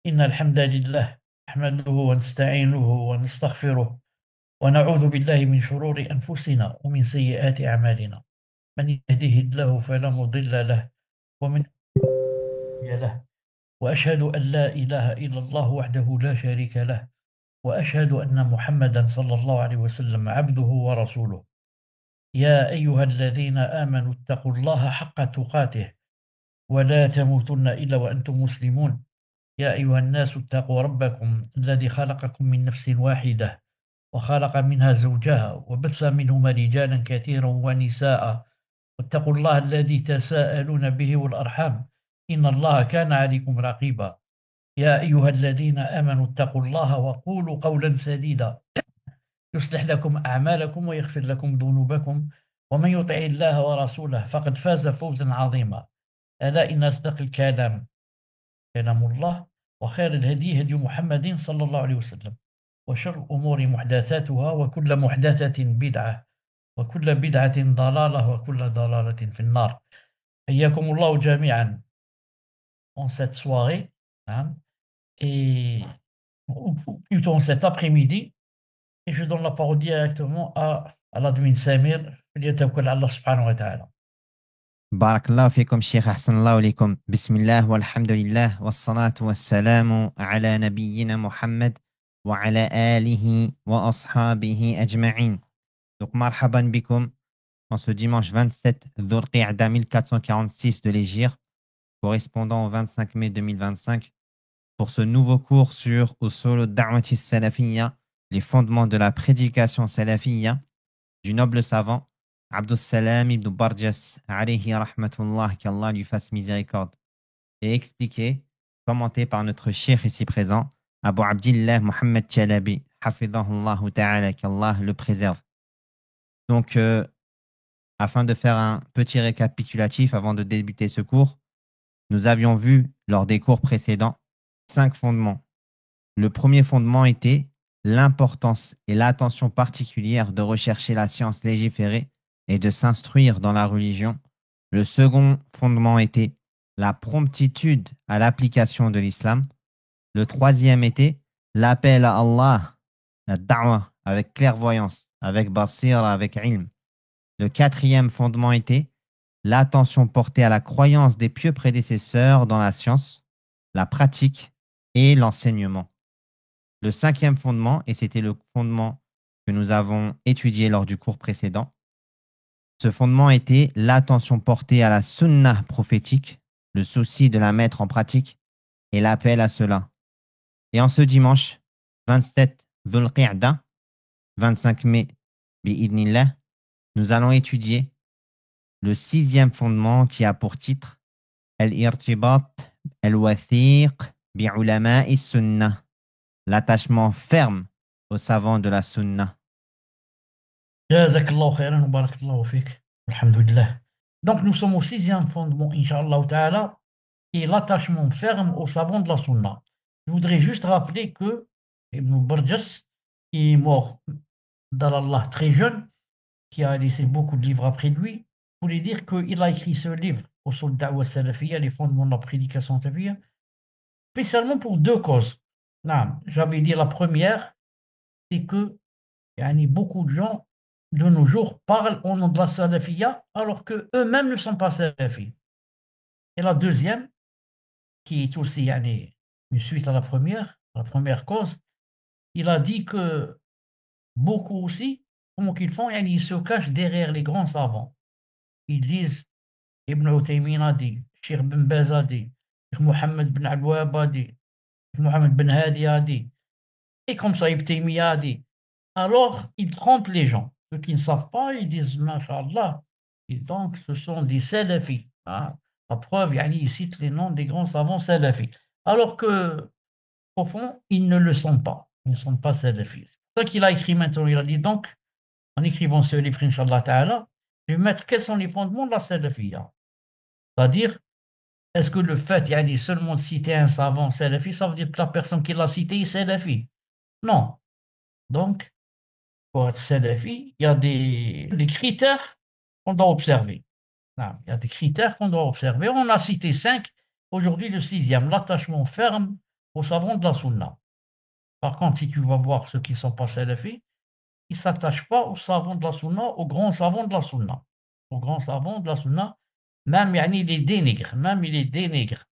إن الحمد لله نحمده ونستعينه ونستغفره ونعوذ بالله من شرور أنفسنا ومن سيئات أعمالنا. من يهده الله فلا مضل له ومن يضلل له. وأشهد أن لا إله إلا الله وحده لا شريك له، وأشهد أن محمدا صلى الله عليه وسلم عبده ورسوله. يا أيها الذين آمنوا اتقوا الله حق تقاته ولا تموتن إلا وأنتم مسلمون. يا أيها الناس اتقوا ربكم الذي خلقكم من نفس واحدة وخلق منها زوجها وبث منهما رجالا كثيرا ونساء، واتقوا الله الذي تساءلون به والأرحام إن الله كان عليكم رقيبا. يا أيها الذين آمنوا اتقوا الله وقولوا قولا سديدا يصلح لكم أعمالكم ويغفر لكم ذنوبكم، ومن يطع الله ورسوله فقد فاز فوزا عظيما. ألا إن أصدق الكلام كلام الله، وخير الهدي هدي محمد صلى الله عليه وسلم، وشر الأمور محدثاتها وكل محدثة بدعة وكل بدعة ضلالة وكل ضلالة في النار. حياكم الله جميعا en cette soirée, hein, et ou plutôt en cet après-midi, et je donne la parole directement à l'admin Samir فليتوكل على الله سبحانه وتعالى. بارك الله فيكم شيخ، أحسن الله إليكم. بسم الله والحمد لله والصلاة والسلام على نبينا محمد وعلى آله وأصحابه أجمعين. Donc, marhaban bikum en ce dimanche 27 Dhul Qa'da 1446 de l'Hégire, correspondant au 25 mai 2025, pour ce nouveau cours sur Usul ad-Da'wati Salafiyya, les fondements de la prédication salafiyya, du noble savant Abdus Salam ibn Barjas, alayhi rahmatullah, qu'Allah lui fasse miséricorde, et expliqué, commenté par notre cheikh ici présent, Abu Abdillah Muhammad Chalabi, hafidahullah ta'ala, qu'Allah le préserve. Donc, afin de faire un petit récapitulatif avant de débuter ce cours, nous avions vu lors des cours précédents 5 fondements. Le premier fondement était l'importance et l'attention particulière de rechercher la science légiférée et de s'instruire dans la religion. Le second fondement était la promptitude à l'application de l'islam. Le troisième était l'appel à Allah, la da'wah, avec clairvoyance, avec basira, avec ilm. Le quatrième fondement était l'attention portée à la croyance des pieux prédécesseurs dans la science, la pratique et l'enseignement. Le cinquième fondement, et c'était le fondement que nous avons étudié lors du cours précédent, ce fondement était l'attention portée à la sunnah prophétique, le souci de la mettre en pratique et l'appel à cela. Et en ce dimanche 27 Dhul Qa'da, 25 mai, bi'idnillah, nous allons étudier le sixième fondement qui a pour titre Al-Irtibat al-Wathiq bi'ulama'i sunnah, l'attachement ferme aux savants de la sunnah. جزاك الله خيرا وبارك الله فيك. الحمد لله. Donc nous sommes au sixième fondement, Inch'Allah Ta'ala, qui est l'attachement ferme aux savants de la Sunna. Je voudrais juste rappeler que Ibn Barjas, qui est mort d'Allah très jeune, qui a laissé beaucoup de livres après lui, voulait dire qu'il a écrit ce livre, Usul Da'wa Salafiyya, les fondements de la prédication salafiyya, spécialement pour deux causes. Non, j'avais dit la première, c'est que beaucoup de gens de nos jours parlent au nom de la salafiyya alors qu'eux-mêmes ne sont pas salafis. Et la deuxième, qui est aussi une suite à la première cause, il a dit que beaucoup aussi, comment qu'ils font, ils se cachent derrière les grands savants. Ils disent Ibn Uthaymin a dit, Cheikh Ben Baz a dit, Cheikh Mohammed Ben Abouab a dit, Cheikh Mohammed Ben Hadi a dit, et comme ça Ibn Taymiyyah a dit. Alors, ils trompent les gens. Ceux qui ne savent pas, ils disent, Masha'Allah. Et donc, ce sont des salafis. Hein. La preuve, ils citent les noms des grands savants salafis. Alors que, au fond, ils ne le sont pas. Ils ne sont pas salafis. C'est ça qu'il a écrit maintenant. Il a dit donc, en écrivant ce livre, Inch'Allah Ta'ala, je vais mettre quels sont les fondements de la salafiyya. C'est-à-dire, est-ce que le fait, seulement de citer un savant salafi, ça veut dire que la personne qui l'a cité est salafi? Non. Donc, pour être salafi, il y a des critères qu'on doit observer. Non, il y a des critères qu'on doit observer. On a cité 5. Aujourd'hui, le sixième, l'attachement ferme aux savants de la sunna. Par contre, si tu vas voir ceux qui sont pas salafis, ils ne s'attachent pas aux savants de la sunna, aux grands savants de la sunna. Aux grands savants de la sunna, même yani, ils les dénigrent, même ils les dénigrent.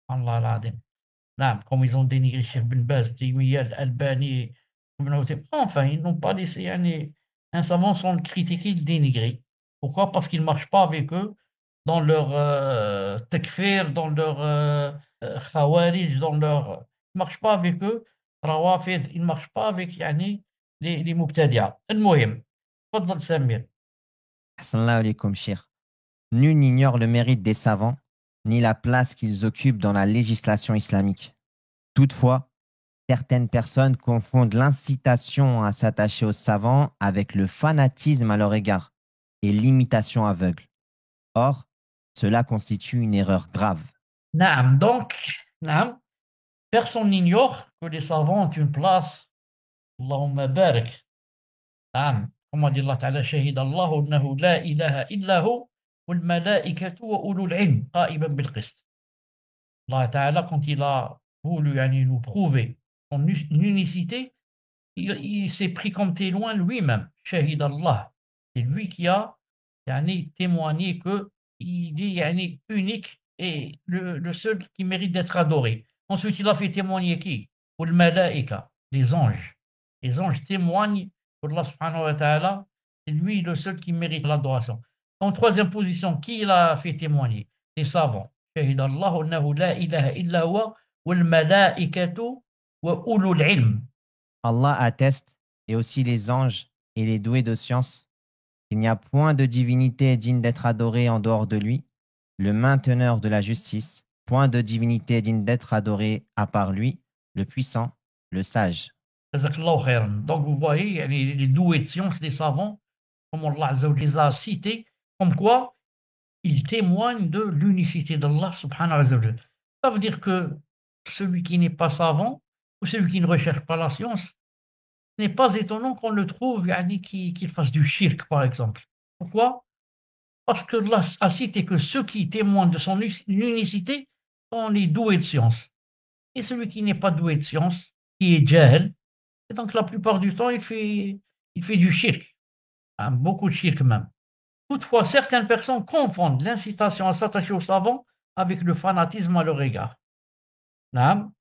Allah l'adim. نعم, comme ils ont dénigré Cheikh Ben Baz, Taymiyyah, Al-Albani, Ibn Uthaymin. Enfin, ils n'ont pas laissé yani, un savant sans le critiquer, le dénigrer. Pourquoi? Parce qu'ils ne marchent pas avec eux dans leur takfir, dans leur khawarij, dans leur... Ils ne marchent pas avec eux, rawafid, ils ne marchent pas avec yani, les mubtadi'a. المهم, تفضل سمير. Assalamu alaikum, Cheikh. Nul n'ignore le mérite des savants, ni la place qu'ils occupent dans la législation islamique. Toutefois, certaines personnes confondent l'incitation à s'attacher aux savants avec le fanatisme à leur égard et l'imitation aveugle. Or, cela constitue une erreur grave. نعم, donc, نعم, personne n'ignore que les savants ont une place. Allahumma barik. نعم, كما dit Allah تعالى شهد الله أنه لا إله إلا هو والملائكة وأولو العلم قائما بالقسط. Allah Ta'ala, quand il a voulu yani, nous prouver son unicité, il s'est pris comme témoin lui-même. Shahid Allah. C'est lui qui a yani, témoigné qu'il est yani, unique et le seul qui mérite d'être adoré. Ensuite, il a fait témoigner qui? Ou le malaïka, les anges. Les anges témoignent pour Allah subhanahu wa ta'ala, c'est lui le seul qui mérite l'adoration. En troisième position, qui il a fait témoigner? Les savants. شهد الله أنه لا إله إلا هو والملائكة وأولو العلم. Allah atteste, et aussi les anges et les doués de science, qu'il n'y a point de divinité digne d'être adorée en dehors de lui, le mainteneur de la justice, point de divinité digne d'être adorée à part lui, le puissant, le sage. Jazakallahu khairan. Donc vous voyez, yani, les doués de science, les savants, comme Allah Azza wa Jalla les a cités, comme quoi ils témoignent de l'unicité d'Allah subhanahu wa ta'ala. Ça veut dire que celui qui n'est pas savant, ou celui qui ne recherche pas la science, ce n'est pas étonnant qu'on le trouve, yani, qu'il fasse du shirk, par exemple. Pourquoi? Parce que Allah a cité que ceux qui témoignent de son unicité sont les doués de science. Et celui qui n'est pas doué de science, qui est jahil, et donc la plupart du temps, il fait du shirk, hein, beaucoup de shirk même. Toutefois, certaines personnes confondent l'incitation à s'attacher aux savants avec le fanatisme à leur égard. Naam.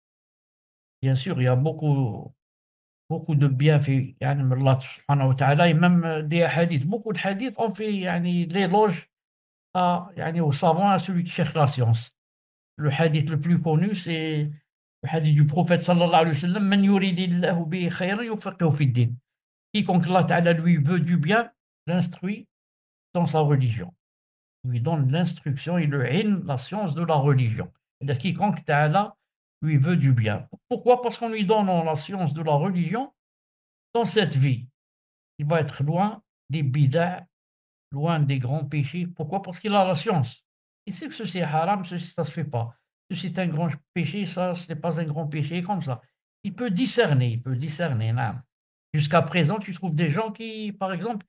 Bien sûr, il y a beaucoup de bienfaits يعني, من Allah subhanahu wa ta'ala, et même des hadiths. Beaucoup de hadiths ont fait يعني, l'éloge يعني, aux savants, à celui qui cherche la science. Le hadith le plus connu, c'est le hadith du prophète sallallahu alayhi wa sallam, Man yuridillahu bihi khayran yufaqihu fi din. Quiconque Allah ta'ala lui veut du bien, l'instruit dans sa religion. Il lui donne l'instruction et le ilm, la science de la religion. C'est-à-dire quiconque ta'ala lui veut du bien. Pourquoi? Parce qu'en lui donnant la science de la religion, dans cette vie, il va être loin des bid'a, loin des grands péchés. Pourquoi? Parce qu'il a la science. Il sait que ceci est haram, ceci ça se fait pas. Ceci est un grand péché, ça ce n'est pas un grand péché, comme ça. Il peut discerner. Non. Jusqu'à présent, tu trouves des gens qui, par exemple,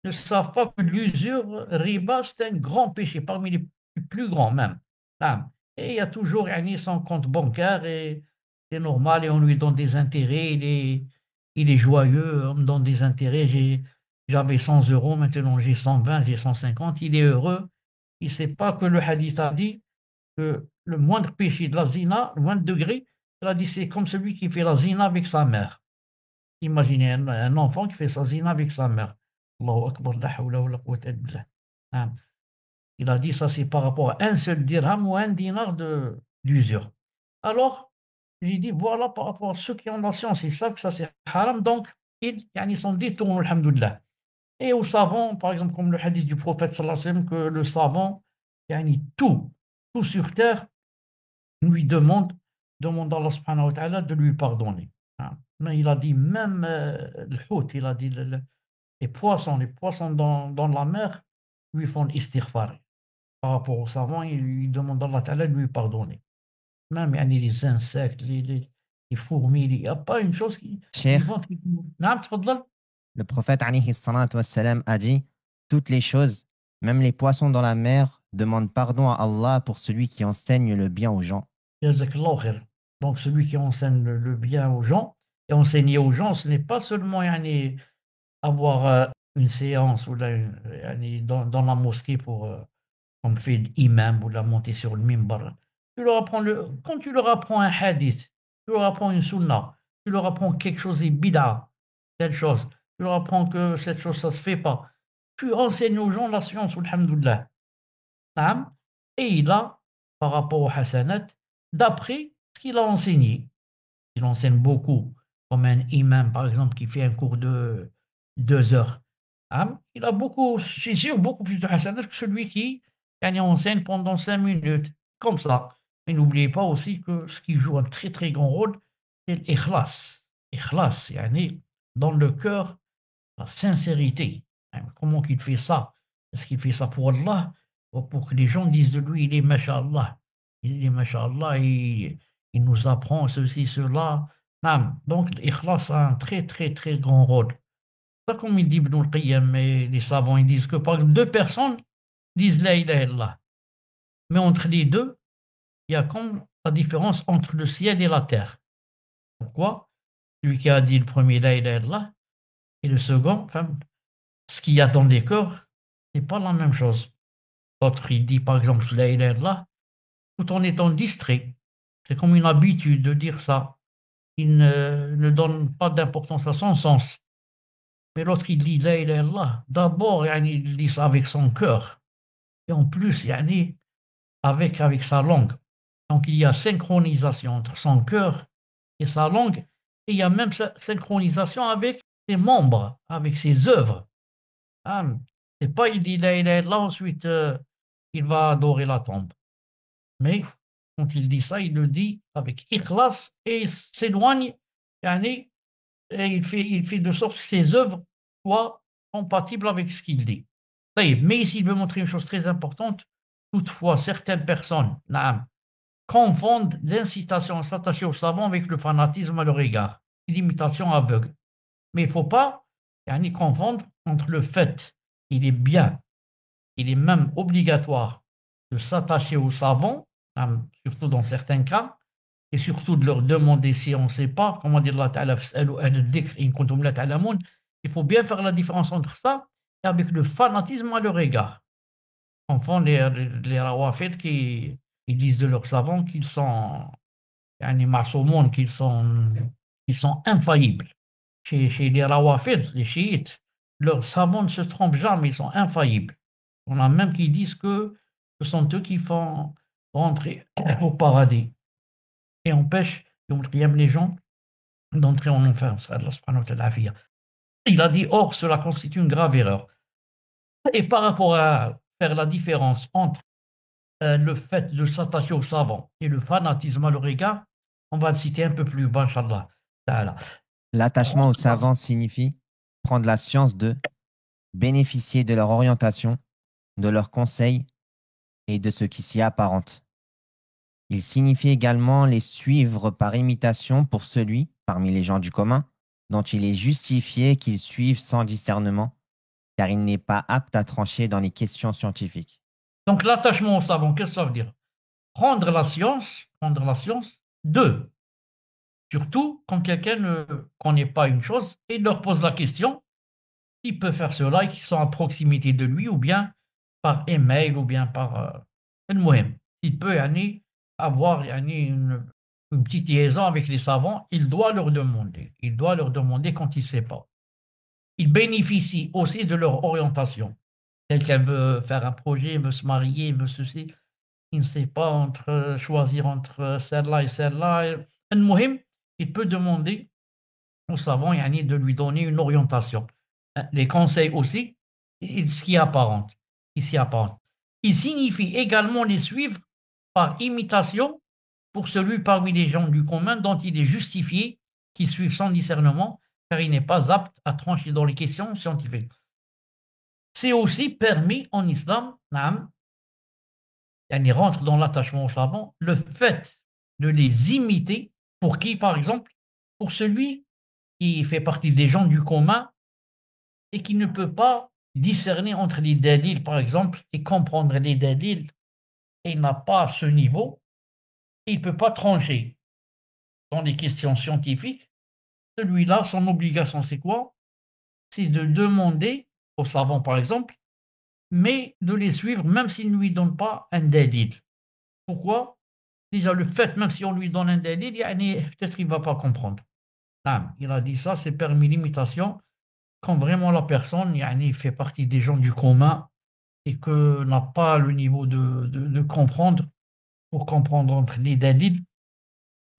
ne savent pas que l'usure riba, c'est un grand péché, parmi les plus grands même. Non. Et il y a toujours yani, son compte bancaire et c'est normal et on lui donne des intérêts, il est joyeux, on me donne des intérêts, j'avais 100 euros, maintenant j'ai 120, j'ai 150, il est heureux. Il ne sait pas que le hadith a dit que le moindre péché de la zina, le moindre degré, il a dit c'est comme celui qui fait la zina avec sa mère. Imaginez un enfant qui fait sa zina avec sa mère. Allahu Akbar, la hawla wa la quwwata illa billah. Hein. Il a dit ça c'est par rapport à un seul dirham ou un dinar d'usure. Alors, j'ai dit voilà par rapport à ceux qui ont la science, ils savent que ça c'est haram, donc ils sont détournés, alhamdoulilah. Et aux savants, par exemple, comme le hadith du prophète sallallahu alayhi wa sallam, que le savant, yani tout sur terre, lui demande à Allah subhanahu wa ta'ala de lui pardonner. Hein. Mais il a dit même le hout, il a dit les poissons dans la mer lui font istighfar. Par rapport aux savants, il lui demande à Allah ta'ala de lui pardonner. Même yani, les insectes, les fourmis, il n'y a pas une chose qui Cheikh, vont... Non, تفضل. le prophète alayhi salatu wassalam, a dit, toutes les choses, même les poissons dans la mer, demandent pardon à Allah pour celui qui enseigne le bien aux gens. جزاك الله خير. Donc celui qui enseigne le bien aux gens, et enseigner aux gens, ce n'est pas seulement yani, avoir une séance ou yani, dans la mosquée pour, comme fait l'imam ou la monter sur le mimbar. Quand tu leur apprends un hadith, tu leur apprends une sunna, tu leur apprends quelque chose est bid'a, telle chose, tu leur apprends que cette chose, ça se fait pas. Tu enseignes aux gens la science, alhamdoulilah. Naam. Et il a, par rapport au hasanat, d'après ce qu'il a enseigné. Il enseigne beaucoup, comme un imam, par exemple, qui fait un cours de 2 heures. Il a beaucoup, c'est sûr, beaucoup plus de hasanat que celui qui enseigne pendant 5 minutes, comme ça. Mais n'oubliez pas aussi que ce qui joue un très très grand rôle, c'est l'ikhlas. Ikhlas, dans le cœur, la sincérité. Comment qu'il fait ça? Est-ce qu'il fait ça pour Allah ou pour que les gens disent de lui, il est Masha'Allah. Il est Masha'Allah, il nous apprend ceci, cela. Donc, l'ikhlas a un très, très, très grand rôle. Ça, comme il dit Ibn al-Qayyim, et les savants, ils disent que par exemple, deux personnes disent la ilaha illallah. Mais entre les deux, il y a comme la différence entre le ciel et la terre. Pourquoi? Celui qui a dit le premier la ilaha illallah et le second, enfin, ce qu'il y a dans les cœurs, c'est pas la même chose. L'autre, il dit par exemple la ilaha illallah tout en étant distrait. C'est comme une habitude de dire ça. Il ne donne pas d'importance à son sens. Mais l'autre, il dit la ilaha illallah. D'abord, il dit ça avec son cœur. Et en plus, avec sa langue. Donc, il y a synchronisation entre son cœur et sa langue. Et il y a même synchronisation avec ses membres, avec ses œuvres. Ah, c'est pas il dit la ilaha illallah, ensuite il va adorer la tombe. Mais quand il dit ça, il le dit avec ikhlas et il s'éloigne, yani, et il fait de sorte que ses œuvres soient compatibles avec ce qu'il dit. Mais s'il veut montrer une chose très importante, toutefois, certaines personnes naam, confondent l'incitation à s'attacher au savant avec le fanatisme à leur égard, l'imitation aveugle. Mais il ne faut pas confondre entre le fait qu'il est bien, il est même obligatoire de s'attacher aux savants, surtout dans certains cas, et surtout de leur demander si on ne sait pas, comment dire Allah Ta'ala, il faut bien faire la différence entre ça et avec le fanatisme à leur égard. Enfin, les rawafid qui ils disent de leurs savants qu'ils sont ma'soumoun, qu'ils sont infaillibles. Chez les rawafid, les chiites, leurs savants ne se trompent jamais, ils sont infaillibles. On a même qui disent que ce sont eux qui font rentrer au paradis et empêchent les gens d'entrer en enfer. Il a dit, or, cela constitue une grave erreur. Et par rapport à faire la différence entre le fait de s'attacher au savant et le fanatisme à leur égard, on va le citer un peu plus bas, Inch'Allah. L'attachement aux savants signifie prendre la science d'eux, bénéficier de leur orientation, de leurs conseils et de ce qui s'y apparente. Il signifie également les suivre par imitation pour celui, parmi les gens du commun, dont il est justifié qu'ils suivent sans discernement, car il n'est pas apte à trancher dans les questions scientifiques. Donc l'attachement au savant, qu'est-ce que ça veut dire? Prendre la science d'eux. Surtout quand quelqu'un ne connaît pas une chose et leur pose la question, il peut faire cela et qu'ils sont à proximité de lui ou bien par email ou bien par المهم. Il peut avoir une petite liaison avec les savants, il doit leur demander. Il doit leur demander quand il ne sait pas. Il bénéficie aussi de leur orientation. Quelqu'un veut faire un projet, veut se marier, veut ceci, il ne sait pas choisir entre celle-là et celle-là. المهم, il peut demander au savant de lui donner une orientation. Les conseils aussi, ce qui est apparent. Il signifie également les suivre par imitation pour celui parmi les gens du commun dont il est justifié qu'ils suivent sans discernement, car il n'est pas apte à trancher dans les questions scientifiques. C'est aussi permis en islam, il rentre dans l'attachement aux savants, le fait de les imiter, pour qui, par exemple, pour celui qui fait partie des gens du commun et qui ne peut pas discerner entre les dalils, par exemple, et comprendre les dalils, et il n'a pas ce niveau, et il ne peut pas trancher. dans les questions scientifiques, celui-là, son obligation, c'est quoi? C'est de demander aux savants, par exemple, mais de les suivre même s'ils ne lui donnent pas un dalil. Pourquoi? Déjà, le fait, même si on lui donne un dalil, peut-être qu'il ne va pas comprendre. Ah, il a dit ça, c'est permis l'imitation quand vraiment la personne fait partie des gens du commun et que n'a pas le niveau de comprendre pour comprendre entre les dalils.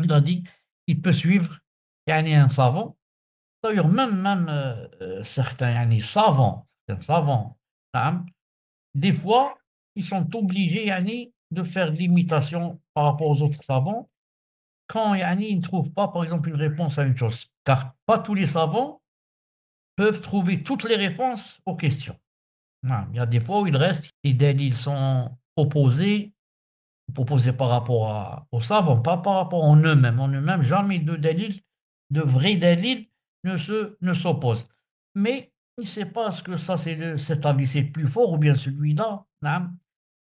Il a dit il peut suivre un savant. D'ailleurs, même certains certains savants, نعم, des fois, ils sont obligés de faire de l'imitation par rapport aux autres savants quand ils ne trouvent pas, par exemple, une réponse à une chose. Car pas tous les savants peuvent trouver toutes les réponses aux questions. Non, il y a des fois où il reste, les dalils sont opposés par rapport aux savants, pas par rapport en eux-mêmes. En eux-mêmes, jamais deux dalils, de vrais dalils, ne s'opposent. Mais il ne sait pas ce que ça, cet avis, c'est le plus fort ou bien celui-là. Non.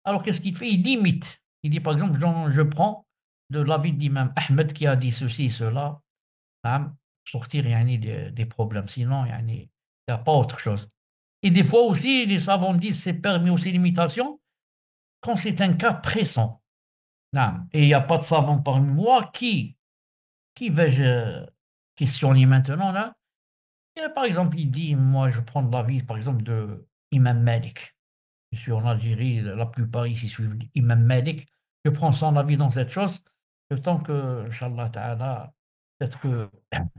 Alors qu'est-ce qu'il fait? Il limite. Il dit par exemple, je prends de l'avis de l'imam Ahmed qui a dit ceci et cela, non, pour sortir des problèmes. Sinon, il n'y a pas autre chose. Et des fois aussi, les savants disent c'est permis aussi l'imitation quand c'est un cas pressant. Non. Et il n'y a pas de savant parmi moi qui vais-je questionner maintenant là. Et par exemple, il dit, moi je prends l'avis par exemple de Imam Malik. Je suis en Algérie, la plupart ici suivent Imam Malik. Je prends son avis dans cette chose, le temps que, Inch'Allah Ta'ala, peut-être que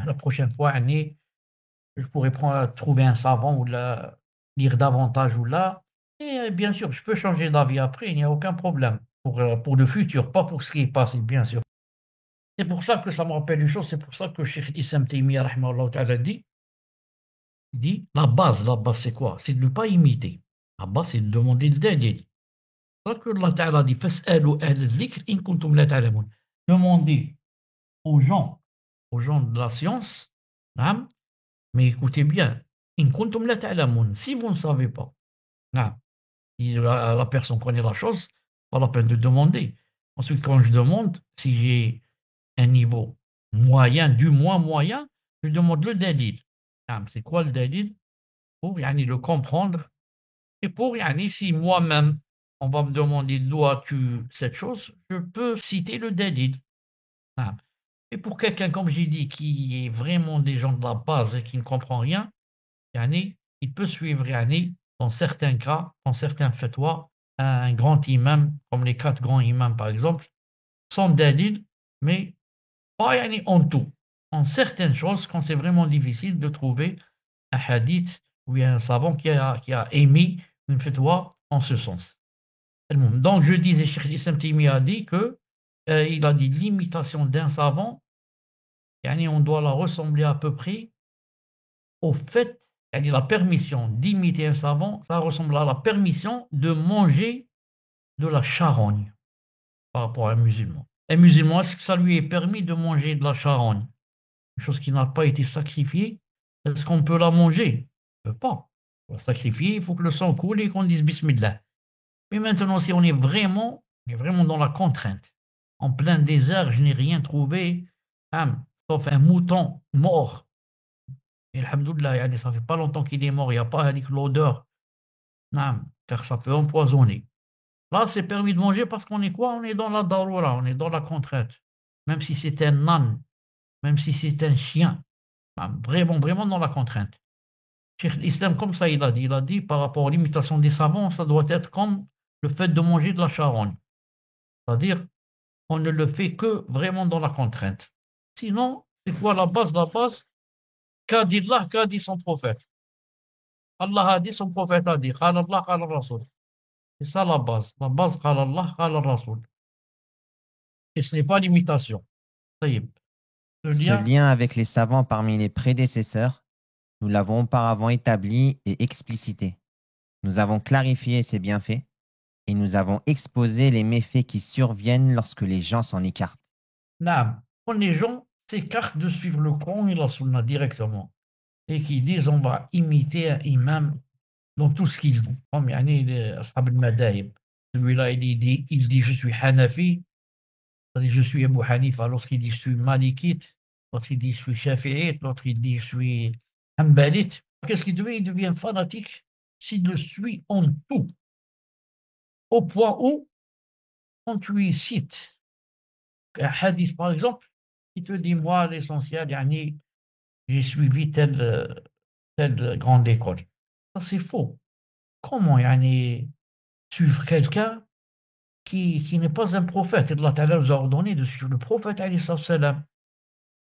la prochaine fois, je pourrais trouver un savant ou lire davantage ou là. Et bien sûr, je peux changer d'avis après, il n'y a aucun problème. Pour le futur, pas pour ce qui est passé, bien sûr. C'est pour ça que ça me rappelle une chose, c'est pour ça que Cheikh Issam Taymiyyah rahimahullah ta'ala dit la base c'est quoi? C'est de ne pas imiter. La base c'est de demander le dalil. C'est ça que Allah ta'ala dit fas'alu ahla dhikr in kuntum la ta'lamun. Demandez aux gens de la science, نعم, mais écoutez bien, in kuntum la ta'lamun, si vous ne savez pas, نعم, si la personne connaît la chose, pas la peine de demander. Ensuite, quand je demande, si j'ai un niveau moyen, du moins moyen, je demande le dalil. C'est quoi le dalil? Pour le comprendre et pour si moi-même, on va me demander d'où as-tu cette chose, je peux citer le dalil. Et pour quelqu'un, comme j'ai dit, qui est vraiment des gens de la base et qui ne comprend rien, il peut suivre dans certains cas, dans certains fatwas, un grand imam, comme les 4 grands imams par exemple, sans dalil, mais pas en tout. En certaines choses, quand c'est vraiment difficile de trouver un hadith ou un savant qui a émis une fatwa en ce sens. Donc je disais, Cheikh Islam Taymiyyah a dit que il a dit l'imitation d'un savant, on doit la ressembler à peu près au fait, la permission d'imiter un savant, ça ressemble à la permission de manger de la charogne par rapport à un musulman. Un musulman, est-ce que ça lui est permis de manger de la charogne? Une chose qui n'a pas été sacrifiée, est-ce qu'on peut la manger? On ne peut pas. Pour la sacrifier, il faut que le sang coule et qu'on dise Bismillah. Mais maintenant, si on est vraiment dans la contrainte, en plein désert, je n'ai rien trouvé, sauf un mouton mort. Et alhamdoulilah, ça fait pas longtemps qu'il est mort, il n'y a pas l'odeur, car ça peut empoisonner. Là, c'est permis de manger parce qu'on est quoi? On est dans la darura, on est dans la contrainte. Même si c'est un âne, même si c'est un chien, vraiment, vraiment dans la contrainte. Cheikh l'Islam, comme ça, il a dit par rapport à l'imitation des savants, ça doit être comme le fait de manger de la charogne. C'est-à-dire, on ne le fait que vraiment dans la contrainte. Sinon, c'est quoi la base? La base, qu'a dit Allah, qu'a dit son prophète. Allah a dit, son prophète a dit, قال الله قال الرسول. C'est ça la base. La base, قال الله قال الرسول. Et ce n'est pas l'imitation. طيب. Ce Ce lien, lien avec les savants parmi les prédécesseurs, nous l'avons auparavant établi et explicité. Nous avons clarifié ses bienfaits et nous avons exposé les méfaits qui surviennent lorsque les gens s'en écartent. quand les gens s'écartent de suivre le Coran et la Sunna directement, et qui disent on va imiter un imam dans tout ce qu'il dit. Comme les ashab al-madahib. Celui-là, il dit je suis Hanafi, C'est-à-dire, je suis Abu Hanifa, l'autre il dit je suis malikite, l'autre il dit je suis shafi'ite, l'autre il dit je suis hanbalite. Qu'est-ce qu'il devient? Il devient fanatique s'il le suit en tout, au point où, quand tu lui cites un hadith, par exemple, il te dit, moi, l'essentiel, yani, j'ai suivi telle grande école. Ça, c'est faux. Comment, yani, suivre quelqu'un qui n'est pas un prophète? Allah Ta'ala nous a ordonné de suivre le prophète, alayhi salam,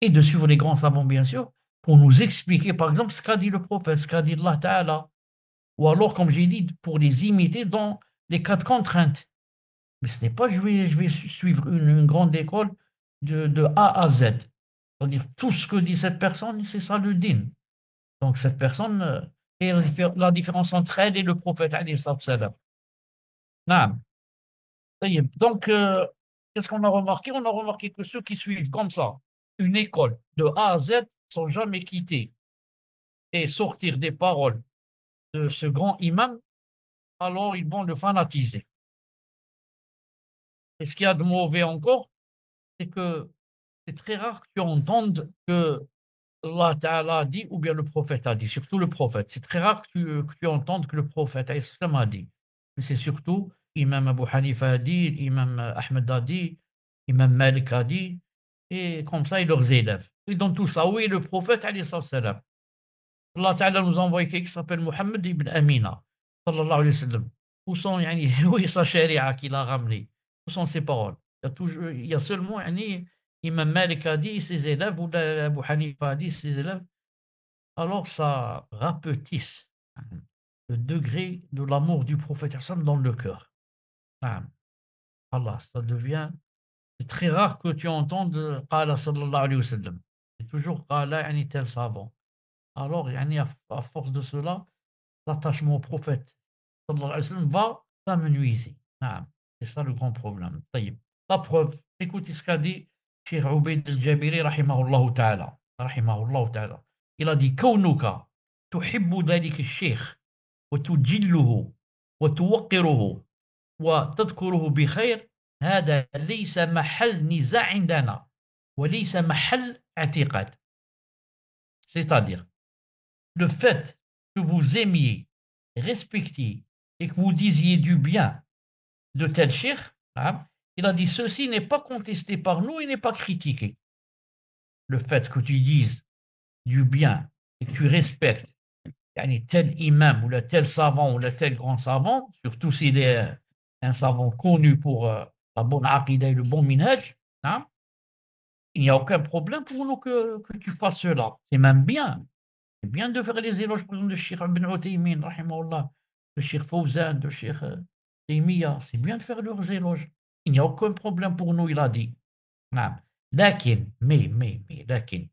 et de suivre les grands savants, bien sûr, pour nous expliquer, par exemple, ce qu'a dit le prophète, ce qu'a dit Allah Ta'ala. Ou alors, comme j'ai dit, pour les imiter dans les quatre contraintes. Mais ce n'est pas je vais suivre une grande école de A à Z. C'est-à-dire, tout ce que dit cette personne, c'est ça le din. Donc, cette personne, et la différence entre elle et le prophète, alayhi salam. Naam. Tayyib. Donc, qu'est-ce qu'on a remarqué? On a remarqué que ceux qui suivent comme ça une école de A à Z sont jamais quittés et sortir des paroles de ce grand imam, alors ils vont le fanatiser. Et ce qu'il y a de mauvais encore, c'est que c'est très rare que tu entendes que Allah Ta'ala a dit ou bien le prophète a dit, surtout le prophète. C'est très rare que tu entendes que le prophète alayhi salam, a dit. Mais c'est surtout Imam Abu Hanifa a dit, Imam Ahmed a dit, Imam Malik a dit, et comme ça, et leurs élèves. Et dans tout ça, où est le prophète alayhi salam? Allah Ta'ala nous a envoyé quelqu'un qui s'appelle Muhammad ibn Amina, sallallahu alayhi wa sallam. Où sont, yani, où est sa charia qu'il a ramené? Où sont ses paroles? Il y a seulement, yani, Imam Malik a dit ses élèves, ou Abu Hanifa a dit ses élèves. Alors ça rapetisse le degré de l'amour du prophète sallam dans le cœur. Allah, ça devient. C'est très rare que tu entendes Qala sallallahu alayhi wa sallam. C'est toujours Qala, yani tel savant. Alors, yani, à force de cela, l'attachement au prophète sallallahu alayhi wa sallam va s'amenuiser. C'est ça le grand problème. طيب. La preuve, écoutez ce qu'a dit Cheikh Ubaid al-Jabiri, rahimahullah ta'ala. Rahimahullah ta'ala. Il a dit كونك تحب ذلك الشيخ وتجله وتوقره وتذكره بخير هذا ليس محل نزاع عندنا وليس محل اعتقاد. C'est-à-dire, le fait que vous aimiez, respectiez et que vous disiez du bien de tel cheikh, il a dit ceci n'est pas contesté par nous et n'est pas critiqué. Le fait que tu dises du bien et que tu respectes tel imam ou tel savant ou tel grand savant, surtout s'il est un savant connu pour la bonne aqidah et le bon minhaj, il n'y a aucun problème pour nous que tu fasses cela. C'est même bien. C'est bien de faire les éloges, par exemple, de Cheikh Ibn Uthaymin, rahimahullah, de Cheikh Fawzan, de Cheikh Taymiyyah. C'est bien de faire leurs éloges. Il n'y a aucun problème pour nous, il a dit. لكن لكن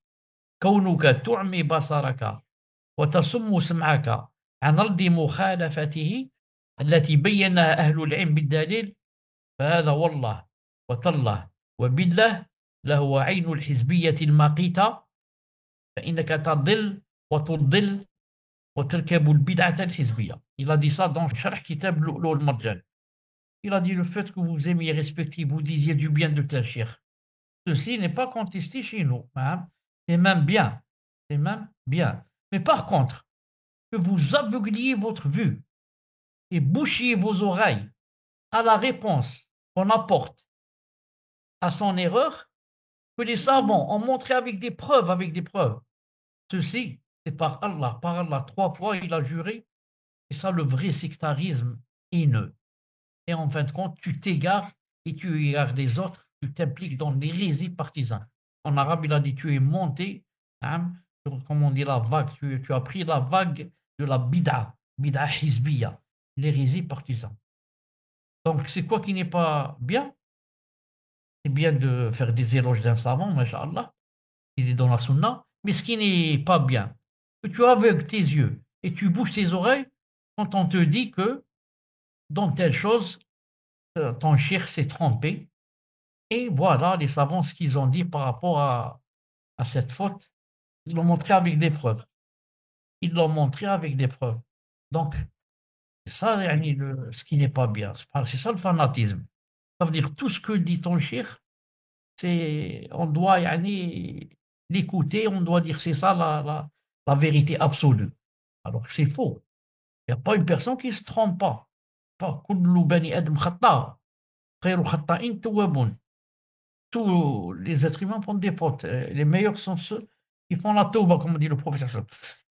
كونك تعمي بصرك وتصم سمعك عن رد مخالفته التي بينها أهل العلم بالدليل فهذا والله وتالله وبالله لهو عين الحزبية المقيتة فإنك تضل وتضل وتركب البدعة الحزبية. Il a dit ça dans Sharh Kitab Lu'lu' al-Marjan. Il a dit le fait que vous aimiez respecter, vous disiez du bien de tel cheikh. Ceci n'est pas contesté chez nous. C'est même bien. C'est même bien. Mais par contre, que vous aveugliez votre vue et bouchiez vos oreilles à la réponse qu'on apporte à son erreur, que les savants ont montré avec des preuves. Ceci, c'est par Allah, 3 fois il a juré, c'est ça le vrai sectarisme haineux. Et en fin de compte, tu t'égares et tu égares les autres, tu t'impliques dans l'hérésie partisane. En arabe, il a dit tu es monté, comme on dit la vague, tu as pris la vague de la bid'a hizbiya, l'hérésie partisane. Donc c'est quoi qui n'est pas bien? C'est bien de faire des éloges d'un savant, masha'Allah, il est dans la sunna, mais ce qui n'est pas bien, que tu aveugles tes yeux et tu bouges tes oreilles quand on te dit que dans telle chose, ton cheikh s'est trompé. Et voilà les savants ce qu'ils ont dit par rapport à cette faute. Ils l'ont montré avec des preuves. Donc, c'est ça ce qui n'est pas bien. C'est ça le fanatisme. Ça veut dire tout ce que dit ton cheikh, On doit يعني, l'écouter, on doit dire c'est ça la vérité absolue. Alors que c'est faux. Il n'y a pas une personne qui ne se trompe pas. Pas كل بني آدم خطاء خير الخطائين التوابون. Tous les êtres humains font des fautes. Les meilleurs sont ceux qui font la tauba, comme dit le prophète.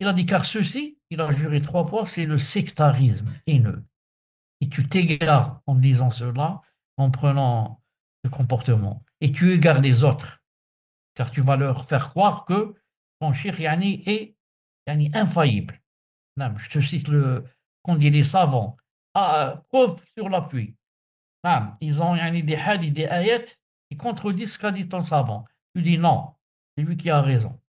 Il a dit car ceci, il a juré 3 fois, c'est le sectarisme haineux. Et tu t'égares en disant cela, en prenant ce comportement. Et tu égares les autres, car tu vas leur faire croire que ton shir yani, est yani, infaillible. Non, je te cite qu'on dit les savants. Ah, preuve sur l'appui. Non, ils ont yani, des hadiths, des ayats qui contredisent ce qu'a dit ton savant. Tu dis non, c'est lui qui a raison.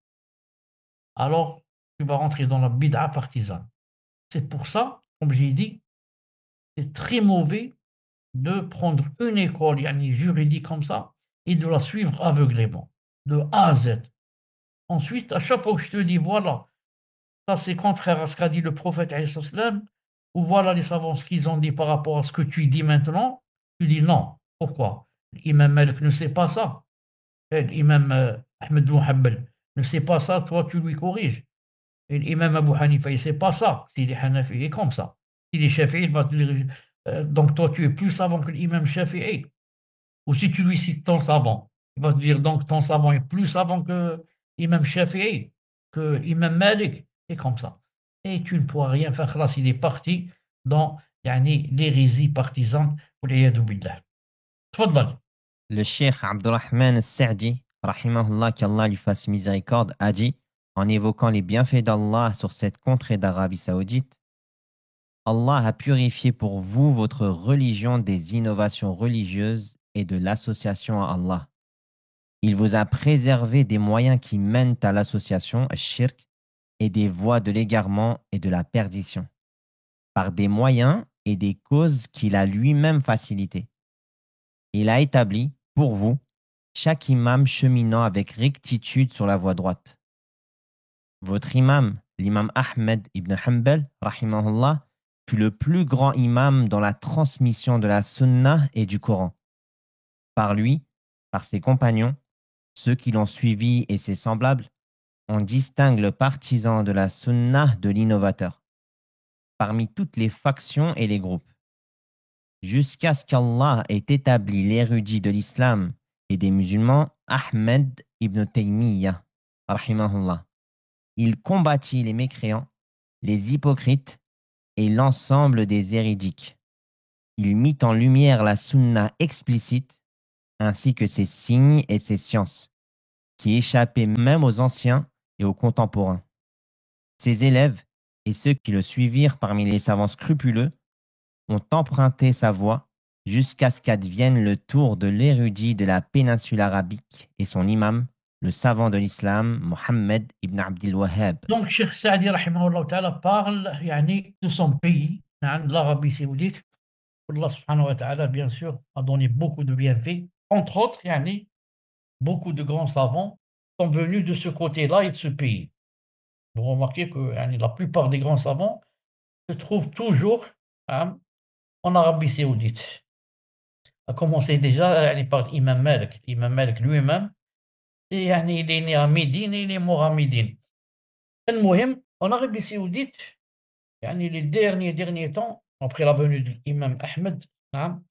Alors, tu vas rentrer dans la bid'a partisane. C'est pour ça, comme j'ai dit, c'est très mauvais de prendre une école yani, juridique comme ça et de la suivre aveuglément, de A à Z. Ensuite, à chaque fois que je te dis, voilà, ça c'est contraire à ce qu'a dit le prophète, alayhi salam, ou voilà les savants ce qu'ils ont dit par rapport à ce que tu dis maintenant, tu dis non. Pourquoi? L'imam Malik ne sait pas ça. L'imam Ahmed bin Hanbal ne sait pas ça, toi tu lui corriges. Et l'imam Abu Hanifa, il ne sait pas ça. S'il est Hanafi, il est comme ça. S'il est Shafi'i, il va te dire, donc toi tu es plus savant que l'imam Shafi'i. Ou si tu lui cites ton savant, il va te dire donc ton savant est plus savant que l'imam Shafi'i, que l'imam Malik, et comme ça. Et tu ne pourras rien faire là s'il est parti dans يعني, l'hérésie partisane. والعياذ بالله. تفضل. Le cheikh Abdurrahman al-Sa'di, rahimahullah, qu'Allah lui fasse miséricorde, a dit, en évoquant les bienfaits d'Allah sur cette contrée d'Arabie Saoudite, Allah a purifié pour vous votre religion des innovations religieuses et de l'association à Allah. Il vous a préservé des moyens qui mènent à l'association, shirk, et des voies de l'égarement et de la perdition, par des moyens et des causes qu'il a lui-même facilités. Il a établi, pour vous, chaque imam cheminant avec rectitude sur la voie droite. Votre imam, l'imam Ahmed ibn Hanbal, rahimahullah, fut le plus grand imam dans la transmission de la sunna et du Coran. Par lui, par ses compagnons, ceux qui l'ont suivi et ses semblables, on distingue le partisan de la sunna de l'innovateur, parmi toutes les factions et les groupes, jusqu'à ce qu'Allah ait établi l'érudit de l'islam et des musulmans, Ahmed ibn Taymiyyah, rahimahullah. Il combattit les mécréants, les hypocrites et l'ensemble des hérédiques. Il mit en lumière la sunna explicite, ainsi que ses signes et ses sciences, qui échappaient même aux anciens et aux contemporains. Ses élèves et ceux qui le suivirent parmi les savants scrupuleux ont emprunté sa voie jusqu'à ce qu'advienne le tour de l'érudit de la péninsule arabique et son imam, le savant de l'islam, Mohammed ibn Abdil Wahhab. Donc, Cheikh Saadi, rahimahullah ta'ala, parle يعني, de son pays, de l'Arabie Saoudite. Allah subhanahu wa ta'ala, bien sûr, a donné beaucoup de bienfaits. Entre autres, يعني, beaucoup de grands savants sont venus de ce côté-là et de ce pays. Vous remarquez que يعني, la plupart des grands savants se trouvent toujours hein, en Arabie Saoudite. A commencé déjà يعني, par l'imam Malik. L'imam Malik lui-même, يعني, il est né à Médine et il est mort à Médine. المهم, en Arabie Saoudite, يعني, les derniers temps, après la venue de l'imam Ahmed, hein,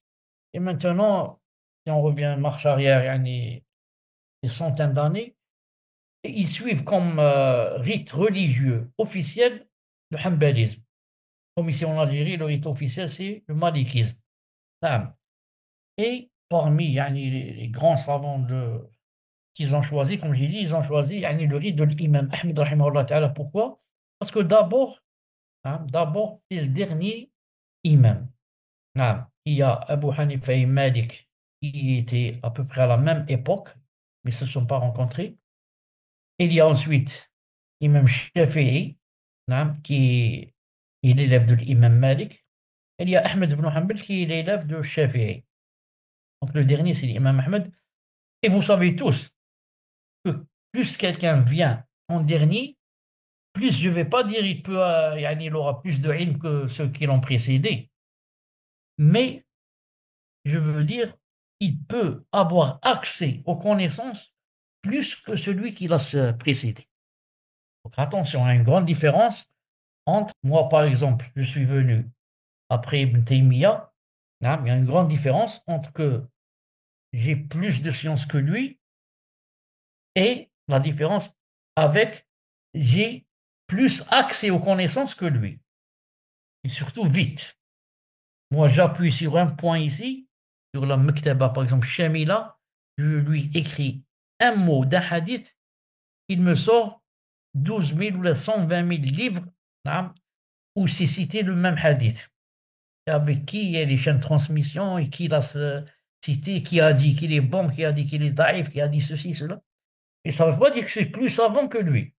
et maintenant, si on revient marche arrière, يعني, des centaines d'années, ils suivent comme rite religieux officiel le hanbalisme. Comme ici en Algérie, le rite officiel, c'est le malikisme. Naam. Et parmi yani, les grands savants qu'ils ont choisi, comme j'ai dit, ils ont choisi yani, le rite de l'imam Ahmed, rahimahullah ta'ala. Pourquoi? Parce que d'abord, d'abord, c'est le dernier imam. Naam. Il y a Abu Hanifa et Malik qui étaient à peu près à la même époque, mais ne se sont pas rencontrés. Il y a ensuite l'imam Shafi'i, qui est l'élève de l'imam Malik. Il y a Ahmed ibn Hanbal qui est l'élève de Shafi'i. Donc le dernier, c'est l'imam Ahmed. Et vous savez tous que plus quelqu'un vient en dernier, plus je ne vais pas dire il aura plus de ilm que ceux qui l'ont précédé. Mais je veux dire, il peut avoir accès aux connaissances plus que celui qui l'a précédé. Donc attention, il y a une grande différence entre moi, par exemple, je suis venu après Ibn Taymiyyah, hein, il y a une grande différence entre que j'ai plus de science que lui et la différence avec j'ai plus accès aux connaissances que lui, et surtout vite. Moi, j'appuie sur un point ici, sur la Mektaba, par exemple, Shamila, je lui écris un mot d'un hadith, il me sort 12 000 ou 120 000 livres hein, où c'est cité le même hadith. Avec qui il y a les chaînes de transmission et qui l'a cité, qui a dit qu'il est bon, qui a dit qu'il est daïf, qui a dit ceci, cela. Et ça ne veut pas dire que je suis plus savant que lui.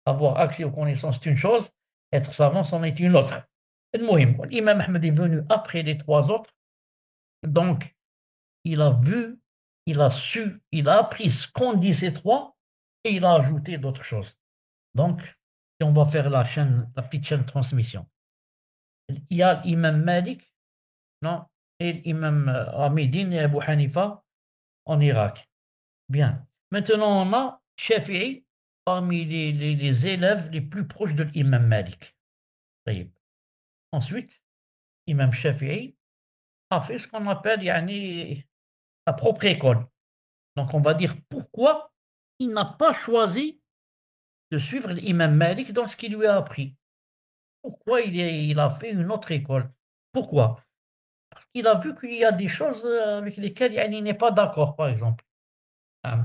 Avoir accès aux connaissances, c'est une chose, être savant, c'en est une autre. L'imam Ahmed est venu après les trois autres, donc il a vu, il a su, il a appris ce qu'ont dit ces trois et il a ajouté d'autres choses. Donc, si on va faire la petite chaîne de transmission, il y a l'imam Malik, non, et l'imam Hamidine et Abu Hanifa en Irak. Bien. Maintenant, on a Shafi'i parmi les élèves les plus proches de l'imam Malik. Ensuite, Imam Shafi'i a fait ce qu'on appelle yani, sa propre école. Donc, on va dire pourquoi il n'a pas choisi de suivre l'imam Malik dans ce qu'il lui a appris. Pourquoi il a fait une autre école? Pourquoi? Parce qu'il a vu qu'il y a des choses avec lesquelles il n'est pas d'accord, par exemple.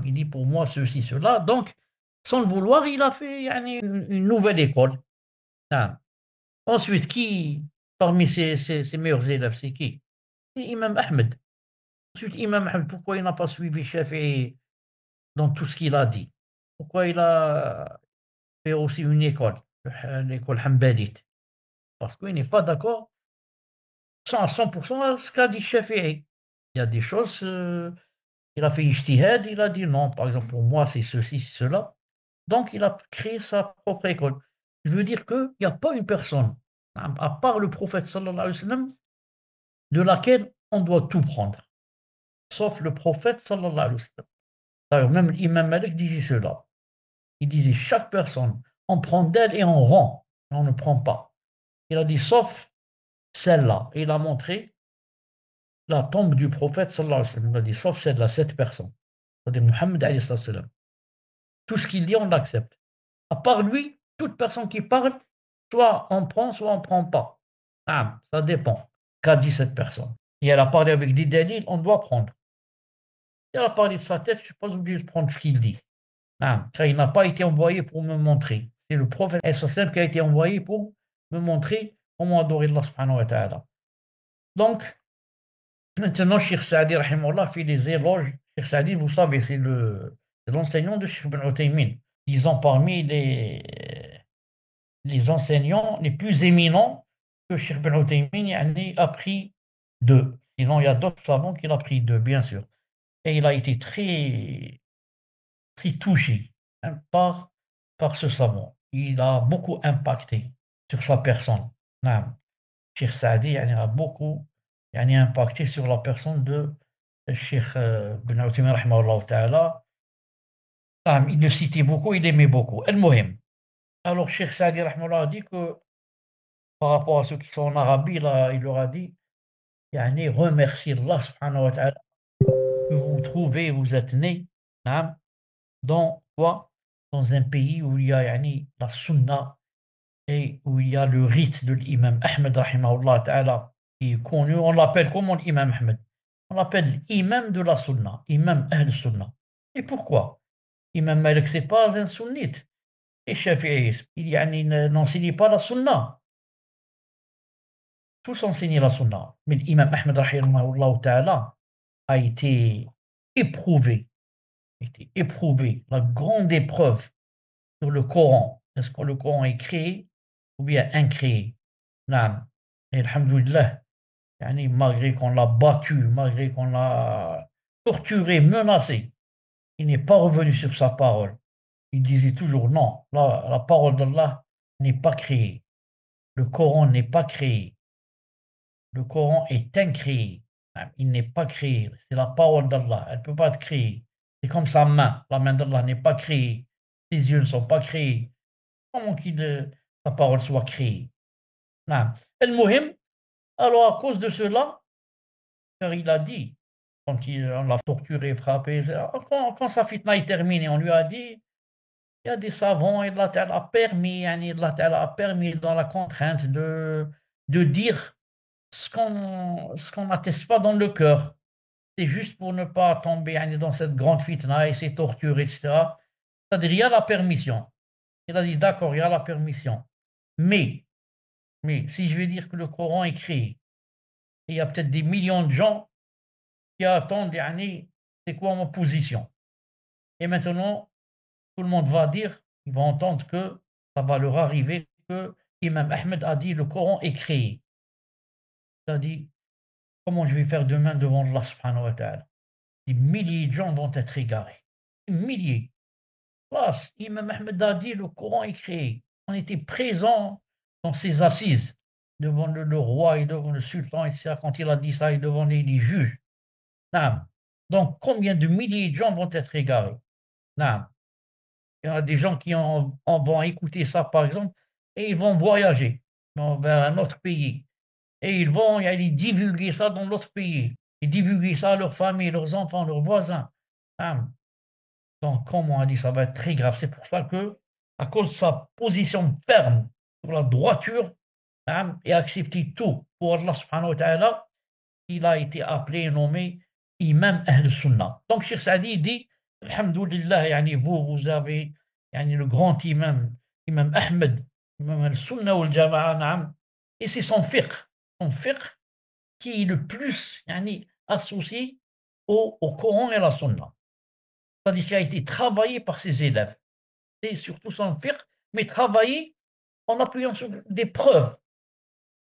Il dit pour moi ceci, cela. Donc, sans le vouloir, il a fait une nouvelle école. Ensuite, qui, parmi ses meilleurs élèves, c'est qui? C'est Imam Ahmed. Ensuite, Imam Ahmed, pourquoi il n'a pas suivi Shafi'i dans tout ce qu'il a dit? Pourquoi il a fait aussi une école, l'école Hanbalite? Parce qu'il n'est pas d'accord à 100% à ce qu'a dit Shafi'i. Il y a des choses, il a fait ijtihad, il a dit non, par exemple, pour moi, c'est ceci, c'est cela. Donc, il a créé sa propre école. Je veux dire qu'il n'y a pas une personne, à part le prophète sallallahu alayhi wa sallam, de laquelle on doit tout prendre, sauf le prophète sallallahu alayhi wa sallam. D'ailleurs, même l'imam Malik disait cela. Il disait chaque personne, on prend d'elle et on rend, on ne prend pas. Il a dit sauf celle-là. Et il a montré la tombe du prophète sallallahu alayhi wa sallam. Il a dit sauf celle-là, cette personne. C'est-à-dire Mohammed alayhi sallam. Tout ce qu'il dit, on l'accepte. À part lui, toute personne qui parle, soit on prend, soit on ne prend pas. Ah, ça dépend. Qu'a dit cette personne? Et elle a parlé avec des délits, on doit prendre. Si elle a parlé de sa tête, je ne suis pas obligé de prendre ce qu'il dit. Ah, car il n'a pas été envoyé pour me montrer. C'est le prophète sallam qui a été envoyé pour me montrer comment adorer Allah subhanahu wa ta'ala. Donc, maintenant, Cheikh Saadi, rahimahullah, fait les éloges. Cheikh Saadi, vous savez, c'est l'enseignant de Cheikh Ibn Uthaymin. Disons parmi les enseignants les plus éminents que Cheikh Ibn Uthaymin a pris d'eux. Sinon, il y a d'autres savants qu'il a pris d'eux, bien sûr. Et il a été très, très touché hein, par ce savant. Il a beaucoup impacté sur sa personne. Non. Cheikh Saadi a beaucoup impacté sur la personne de Cheikh Ibn Uthaymin, rahimahullah ta'ala. Il le citait beaucoup, il l'aimait beaucoup. El-Mohim. Alors, Cheikh Saadi rahimahullah a dit que par rapport à ceux qui sont en Arabie, là, il leur a dit remerciez Allah subhanahu wa ta'ala que vous trouvez, vous êtes né hein, dans quoi? Dans un pays où il y a la sunna et où il y a le rite de l'imam Ahmed rahimahullah ta'ala qui est connu. On l'appelle comment l'imam Ahmed? On l'appelle l'imam de la sunna, imam ahl sunna. Et pourquoi? Imam Malik, c'est pas un sunnite. Et Shafi'i, il n'enseigne pas la sunna. Tous enseignaient la sunna. Mais l'imam Ahmed rahimahullah ta'ala a été éprouvé, la grande épreuve sur le Coran. Est-ce que le Coran est créé ou bien incréé? Naam. Et alhamdoulilah, malgré qu'on l'a battu, malgré qu'on l'a torturé, menacé, il n'est pas revenu sur sa parole. Il disait toujours non, la parole d'Allah n'est pas créée. Le Coran n'est pas créé. Le Coran est incréé. Il n'est pas créé. C'est la parole d'Allah. Elle ne peut pas être créée. C'est comme sa main. La main d'Allah n'est pas créée. Ses yeux ne sont pas créés. Comment sa parole soit créée? Non. المهم, alors à cause de cela, car il a dit, quand on l'a torturé, frappé, quand sa fitna est terminée, on lui a dit, il y a des savants et Allah Ta'ala a permis, Allah Ta'ala a permis dans la contrainte de dire ce qu'on n'atteste pas dans le cœur. C'est juste pour ne pas tomber dans cette grande fitna et ces tortures, etc. C'est-à-dire, il y a la permission. Il a dit, d'accord, il y a la permission. Mais si je vais dire que le Coran est créé, il y a peut-être des millions de gens qui attendent, c'est quoi ma position? Et maintenant, tout le monde va dire, ils vont entendre que ça va leur arriver que Imam Ahmed a dit le Coran est créé. Il a dit, comment je vais faire demain devant Allah subhanahu wa ta'ala? Des milliers de gens vont être égarés. Des milliers. Place, Imam Ahmed a dit le Coran est créé. On était présents dans ses assises, devant le roi et devant le sultan, etc., quand il a dit ça, et devant les juges. Naam. Donc, combien de milliers de gens vont être égarés? Naam. Il y a des gens qui en vont écouter ça, par exemple, et ils vont voyager vers un autre pays. Et ils vont divulguer ça dans l'autre pays. Et divulguer ça à leur famille, leurs enfants, leurs voisins. Naam. Donc, comme on a dit, ça va être très grave. C'est pour ça que, à cause de sa position ferme sur la droiture, et accepter tout pour Allah subhanahu wa ta'ala, il a été appelé et nommé Imam Ahl-Sunnah. Donc, Cheikh Saadi dit, Alhamdulillah, vous avez le grand imam, Imam Ahmed, Imam Ahl-Sunnah ou al-Jama'a, et c'est son fiqh qui est le plus associé au Coran et à la Sunnah. C'est-à-dire qu'il a été travaillé par ses élèves. C'est surtout son fiqh, mais travaillé en appuyant sur des preuves.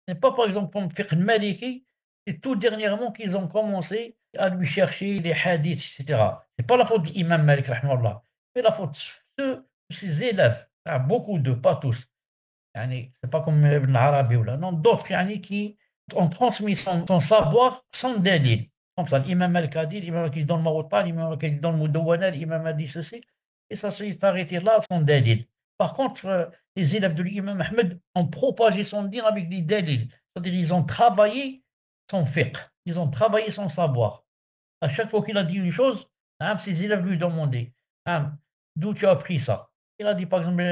Ce n'est pas par exemple comme fiqh maliki, c'est tout dernièrement qu'ils ont commencé à lui chercher les hadiths, etc. Ce n'est pas la faute de l'imam Malik, rahimahullah, mais la faute de ses élèves. Il y a beaucoup de, pas tous. Ce n'est pas comme Ibn Arabi ou là. Non, d'autres qui ont transmis son savoir sans dalil. Comme ça, l'imam Malik a dit, l'imam qui donne le Mawata, l'imam qui donne le Mudawwana, l'imam a dit ceci, et ça s'est arrêté là sans dalil. Par contre, les élèves de l'imam Ahmed ont propagé son din avec des dalil. C'est-à-dire ils ont travaillé son fiqh, ils ont travaillé son savoir. À chaque fois qu'il a dit une chose, ses élèves lui demandaient d'où tu as appris ça. Il a dit par exemple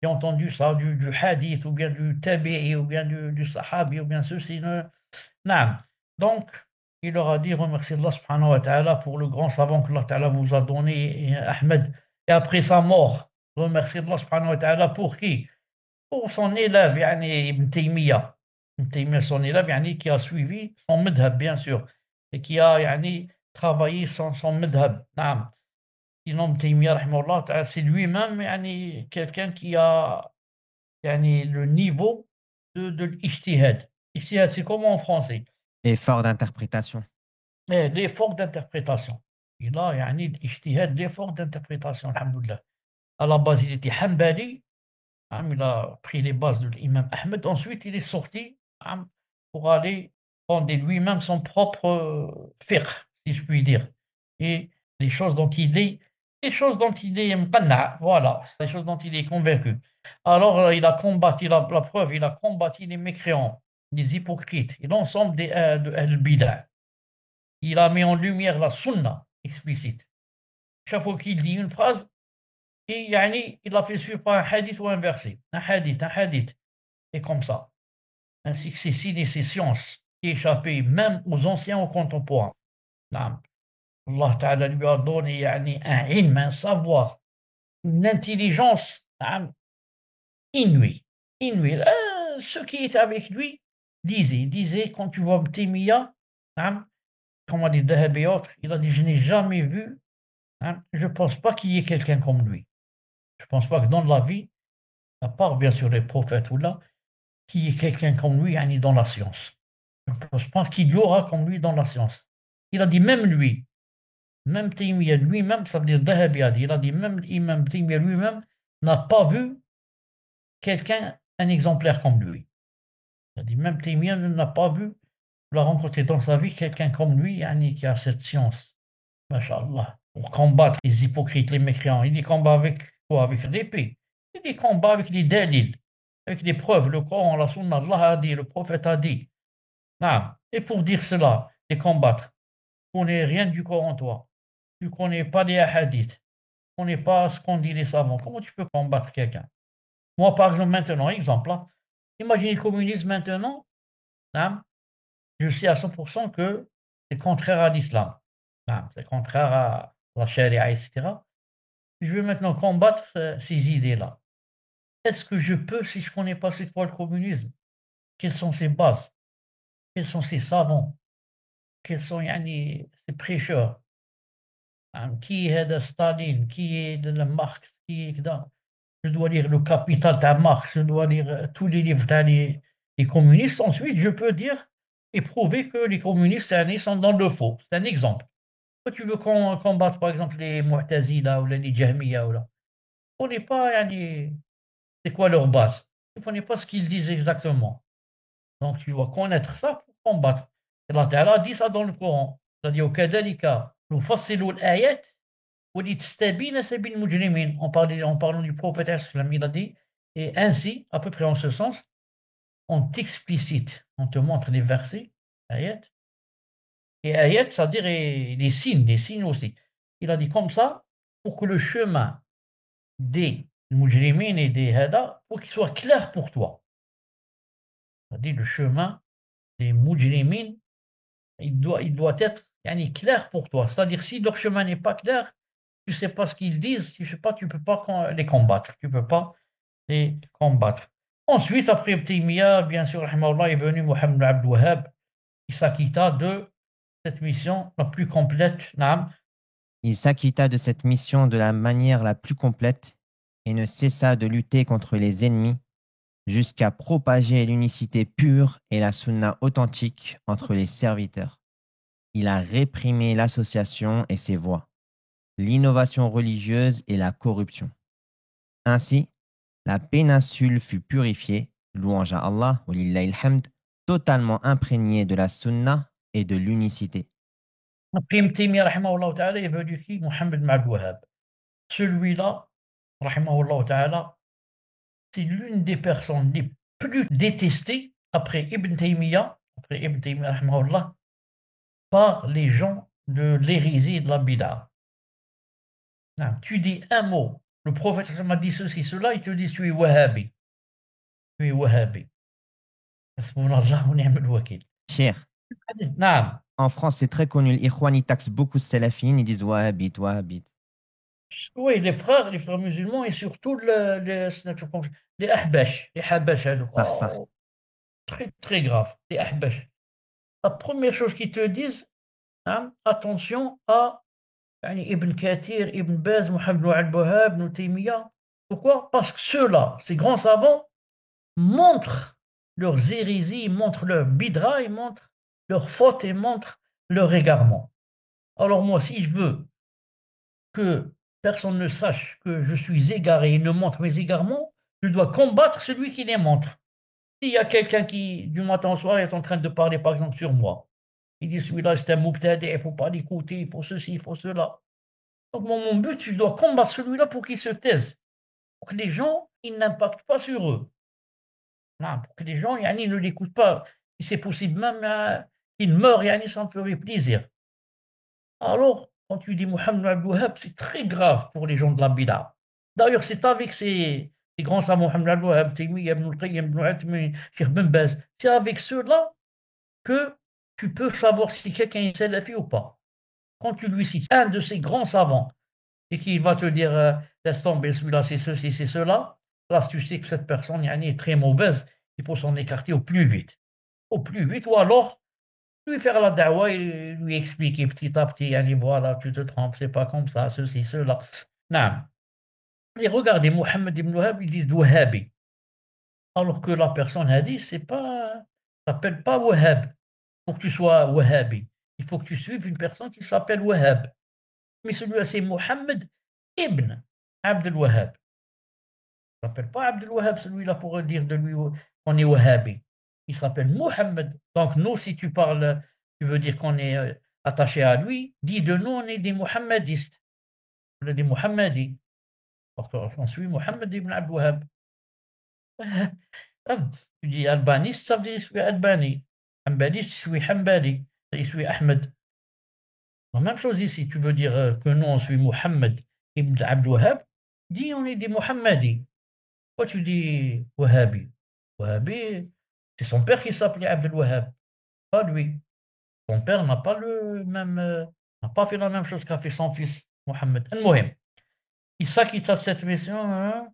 j'ai entendu ça du hadith ou bien du tabi'i ou bien du sahabi ou bien ceci. Non. Donc, il leur a dit remerciez Allah subhanahu wa ta'ala pour le grand savant que Allah ta'ala vous a donné, Ahmed. Et après sa mort, remerciez Allah subhanahu wa ta'ala pour qui? Pour son élève, Ibn Taymiyyah. Ibn Taymiyyah, son élève, qui a suivi son madhab, bien sûr, et qui a travaillé son madhab. Naam. Sinon, Ibn Taymiyyah, rahimahullah, c'est lui-même quelqu'un qui a le niveau de l'ijtihad. Ijtihad, c'est comment en français? Effort d'interprétation. L'effort d'interprétation. Il a l'ijtihad, l'effort d'interprétation, alhamdoulilah. À la base, il était hanbali. Il a pris les bases de l'imam Ahmed. Ensuite, il est sorti pour aller fonder lui-même son propre fiqh, si je puis dire. Et les choses dont il est mqanna', voilà, les choses dont il est convaincu. Alors, il a combattu, la preuve, il a combattu les mécréants, les hypocrites et l'ensemble de Al-Bida'. Il a mis en lumière la sunna explicite. Chaque fois qu'il dit une phrase, et il a fait suivre par un hadith ou un verset. Un hadith. Et comme ça. Ainsi que ces signes et ces sciences qui échappaient même aux anciens, aux contemporains. Allah Ta'ala lui a donné un ilm, un savoir, une intelligence inouïe. Ceux qui étaient avec lui disaient quand tu vois Taymiyyah, comme a dit Dhahab et autres, il a dit je n'ai jamais vu, je ne pense pas qu'il y ait quelqu'un comme lui. Je ne pense pas que dans la vie, à part bien sûr les prophètes ou là, qu'il y ait quelqu'un comme lui dans la science. Je pense qu'il y aura comme lui dans la science. Il a dit même lui, même Taymiyyah lui-même, ça veut dire Dhahabi a dit, il a dit même Imam Taymiyyah lui-même n'a pas vu quelqu'un, un exemplaire comme lui. Il a dit même Taymiyyah n'a pas vu il a rencontré dans sa vie quelqu'un comme lui, yani, qui a cette science, Masha'Allah, pour combattre les hypocrites, les mécréants. Il les combat avec quoi? Avec l'épée. Il les combat avec les dalils, avec les preuves. Le Coran, la Sunna, Allah a dit, le prophète a dit. Naam. Et pour dire cela, les combattre, tu connais rien du Coran, toi. Tu connais pas les hadiths. Tu connais pas ce qu'ont dit les savants. Comment tu peux combattre quelqu'un? Moi, par exemple, maintenant, exemple, hein, imaginez le communisme maintenant. Naam. Je sais à 100% que c'est contraire à l'islam. Naam. C'est contraire à la charia, etc. Je veux maintenant combattre ces idées-là. Est-ce que je peux si je ne connais pas c'est quoi le communisme? Quelles sont ses bases? Quels sont ses savants? Quels sont yani, ses prêcheurs? Hein, qui est de Staline? Qui est de Marx? Qui est de... Je dois lire le Capital de Marx, je dois lire tous les livres des communistes. Ensuite, je peux dire et prouver que les communistes yani, sont dans le faux. C'est un exemple. Toi, tu veux combattre, par exemple, les Mu'tazila ou les Jahmiya ou là. On n'est pas yani, c'est quoi leur base? Tu ne connais pas ce qu'ils disent exactement. Donc tu dois connaître ça pour combattre. Et Allah Ta'ala dit ça dans le Coran. Il a dit وَكَذَلِكَ نُفَصِّلُ الْآيَاتِ وَلِتَسْتَبِينَ سَبِيلُ الْمُجْرِمِينَ. En parlant du prophète, il a dit, et ainsi, à peu près en ce sens, on t'explicite, on te montre les versets, ayat, et ayat, c'est-à-dire les signes aussi. Il a dit comme ça, pour que le chemin des mujrimin et des hada, pour qu'il soit clair pour toi. C'est-à-dire le chemin des mujrimin, il doit être yani, clair pour toi. C'est-à-dire si leur chemin n'est pas clair, tu ne sais pas ce qu'ils disent, tu sais pas, tu ne peux pas les combattre. Tu peux pas les combattre. Ensuite, après Ibn Taymiyyah, bien sûr, rahimahullah, est venu Mohammed Abd Wahhab, qui s'acquitta de cette mission la plus complète. Naam. Il s'acquitta de cette mission de la manière la plus complète et ne cessa de lutter contre les ennemis jusqu'à propager l'unicité pure et la sunna authentique entre les serviteurs. Il a réprimé l'association et ses voies, l'innovation religieuse et la corruption. Ainsi, la péninsule fut purifiée, louange à Allah, walillahil hamd, totalement imprégnée de la sunna et de l'unicité. Après Ibn Taymiyyah, rahimahullah ta'ala, est venu qui? Mohammed ibn Abd Wahhab. Celui-là, rahimahullah ta'ala, c'est l'une des personnes les plus détestées après Ibn Taymiyyah, rahimahullah, par les gens de l'hérésie et de la bid'a. Tu dis un mot, le prophète m'a dit ceci, cela, il te dit tu es wahhabi. Tu es wahhabi. Hasbunallah wa ni'mal wakil. Cher, Naam. en France, c'est très connu. L'Ikhwan, ils taxent beaucoup de salafines, ils disent wahhabit, wahhabit. Oui, les frères musulmans et surtout les ahbash, les habash, Farfar. oh, très très grave, les ahbash. La première chose qu'ils te disent, hein, attention à يعني Ibn Kathir, Ibn Baz, Mohammed al-Wahhab, Ibn Taymiyyah. Pourquoi? Parce que ceux-là, ces grands savants, montrent leurs hérésies, montrent leur bidra, ils montrent leurs fautes et montrent leur égarement. Alors moi, si je veux que personne ne sache que je suis égaré et ne montre mes égarements, je dois combattre celui qui les montre. S'il y a quelqu'un qui, du matin au soir, est en train de parler, par exemple, sur moi, il dit celui-là, c'est un mubtadi, il ne faut pas l'écouter, il faut ceci, il faut cela. Donc, mon but, je dois combattre celui-là pour qu'il se taise, pour que les gens, ils n'impactent pas sur eux. Non, pour que les gens, yani, ne l'écoutent pas. Si c'est possible, même qu'ils meurent, yani, ça me ferait plaisir. Alors, quand tu dis Mohammed Abd Wahhab, c'est très grave pour les gens de la Bida. D'ailleurs, c'est avec ces grands savants, Mohammed Abd Wahhab, Taymiyyah, Ibn al-Qayyim, Ibn Uthaymin, Cheikh Ben Baz, c'est avec ceux-là que tu peux savoir si quelqu'un est salafi ou pas. Quand tu lui cites un de ces grands savants et qu'il va te dire laisse tomber, celui-là, c'est ceci, c'est cela, là, tu sais que cette personne yani, est très mauvaise, il faut s'en écarter au plus vite. Au plus vite, ou alors lui faire la dawa et lui expliquer petit à petit, yani, voilà, tu te trompes, c'est pas comme ça, ceci, cela. Non. Et regardez, Mohammed ibn Wahhab, ils disent Wahhabi. Alors que la personne a dit, c'est pas, s'appelle pas Wahhab. Pour que tu sois Wahhabi, il faut que tu suives une personne qui s'appelle Wahhab. Mais celui-là, c'est Mohammed ibn Abdel Wahhab. Il ne s'appelle pas Abdel Wahhab, celui-là, pour dire de lui qu'on est Wahhabi. il s'appelle Mohammed. Donc nous, si tu parles, tu veux dire qu'on est attaché à lui, dis de nous, on est des Mohammedistes, on est des Mohammedis. Donc on suit Mohammed ibn Abd Wahhab. Tu dis albaniste, ça veut dire je suis albani. Hanbaliste, je suis Hanbali. Je suis Ahmed. La même chose ici, tu veux dire que nous, on suit Mohammed ibn Abd Wahhab, dis on est des Mohammedis. Pourquoi tu dis Wahhabi? Wahhabi, c'est son père qui s'appelait Abdel Wahhab, pas lui. Son père n'a pas le même, n'a pas fait la même chose qu'a fait son fils, Mohammed. المهم, Issa qui a cette mission, hein,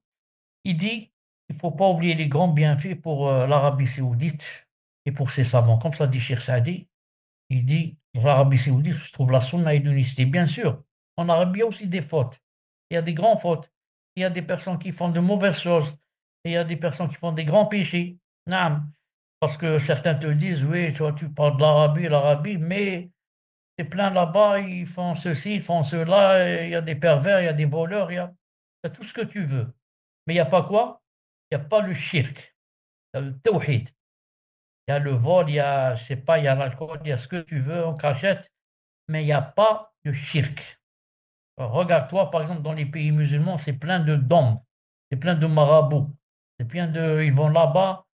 il dit il ne faut pas oublier les grands bienfaits pour l'Arabie Saoudite et pour ses savants. Comme ça dit Cheikh Saadi, il dit l'Arabie Saoudite se trouve la sunna et l'unicité. Bien sûr, en Arabie, il y a aussi des fautes. Il y a des grandes fautes. Il y a des personnes qui font de mauvaises choses. Et il y a des personnes qui font des grands péchés. Naam. Parce que certains te disent, oui, toi, tu parles de l'Arabie, mais c'est plein là-bas, ils font ceci, ils font cela, et il y a des pervers, il y a des voleurs, il y a tout ce que tu veux. Mais il n'y a pas quoi? Il n'y a pas le shirk, il y a le tawhid. Il y a le vol, il y a, je sais pas, il y a l'alcool, il y a ce que tu veux en cachette, mais il n'y a pas de shirk. Regarde-toi, par exemple, dans les pays musulmans, c'est plein de dons, c'est plein de marabouts, c'est plein de, ils vont là-bas,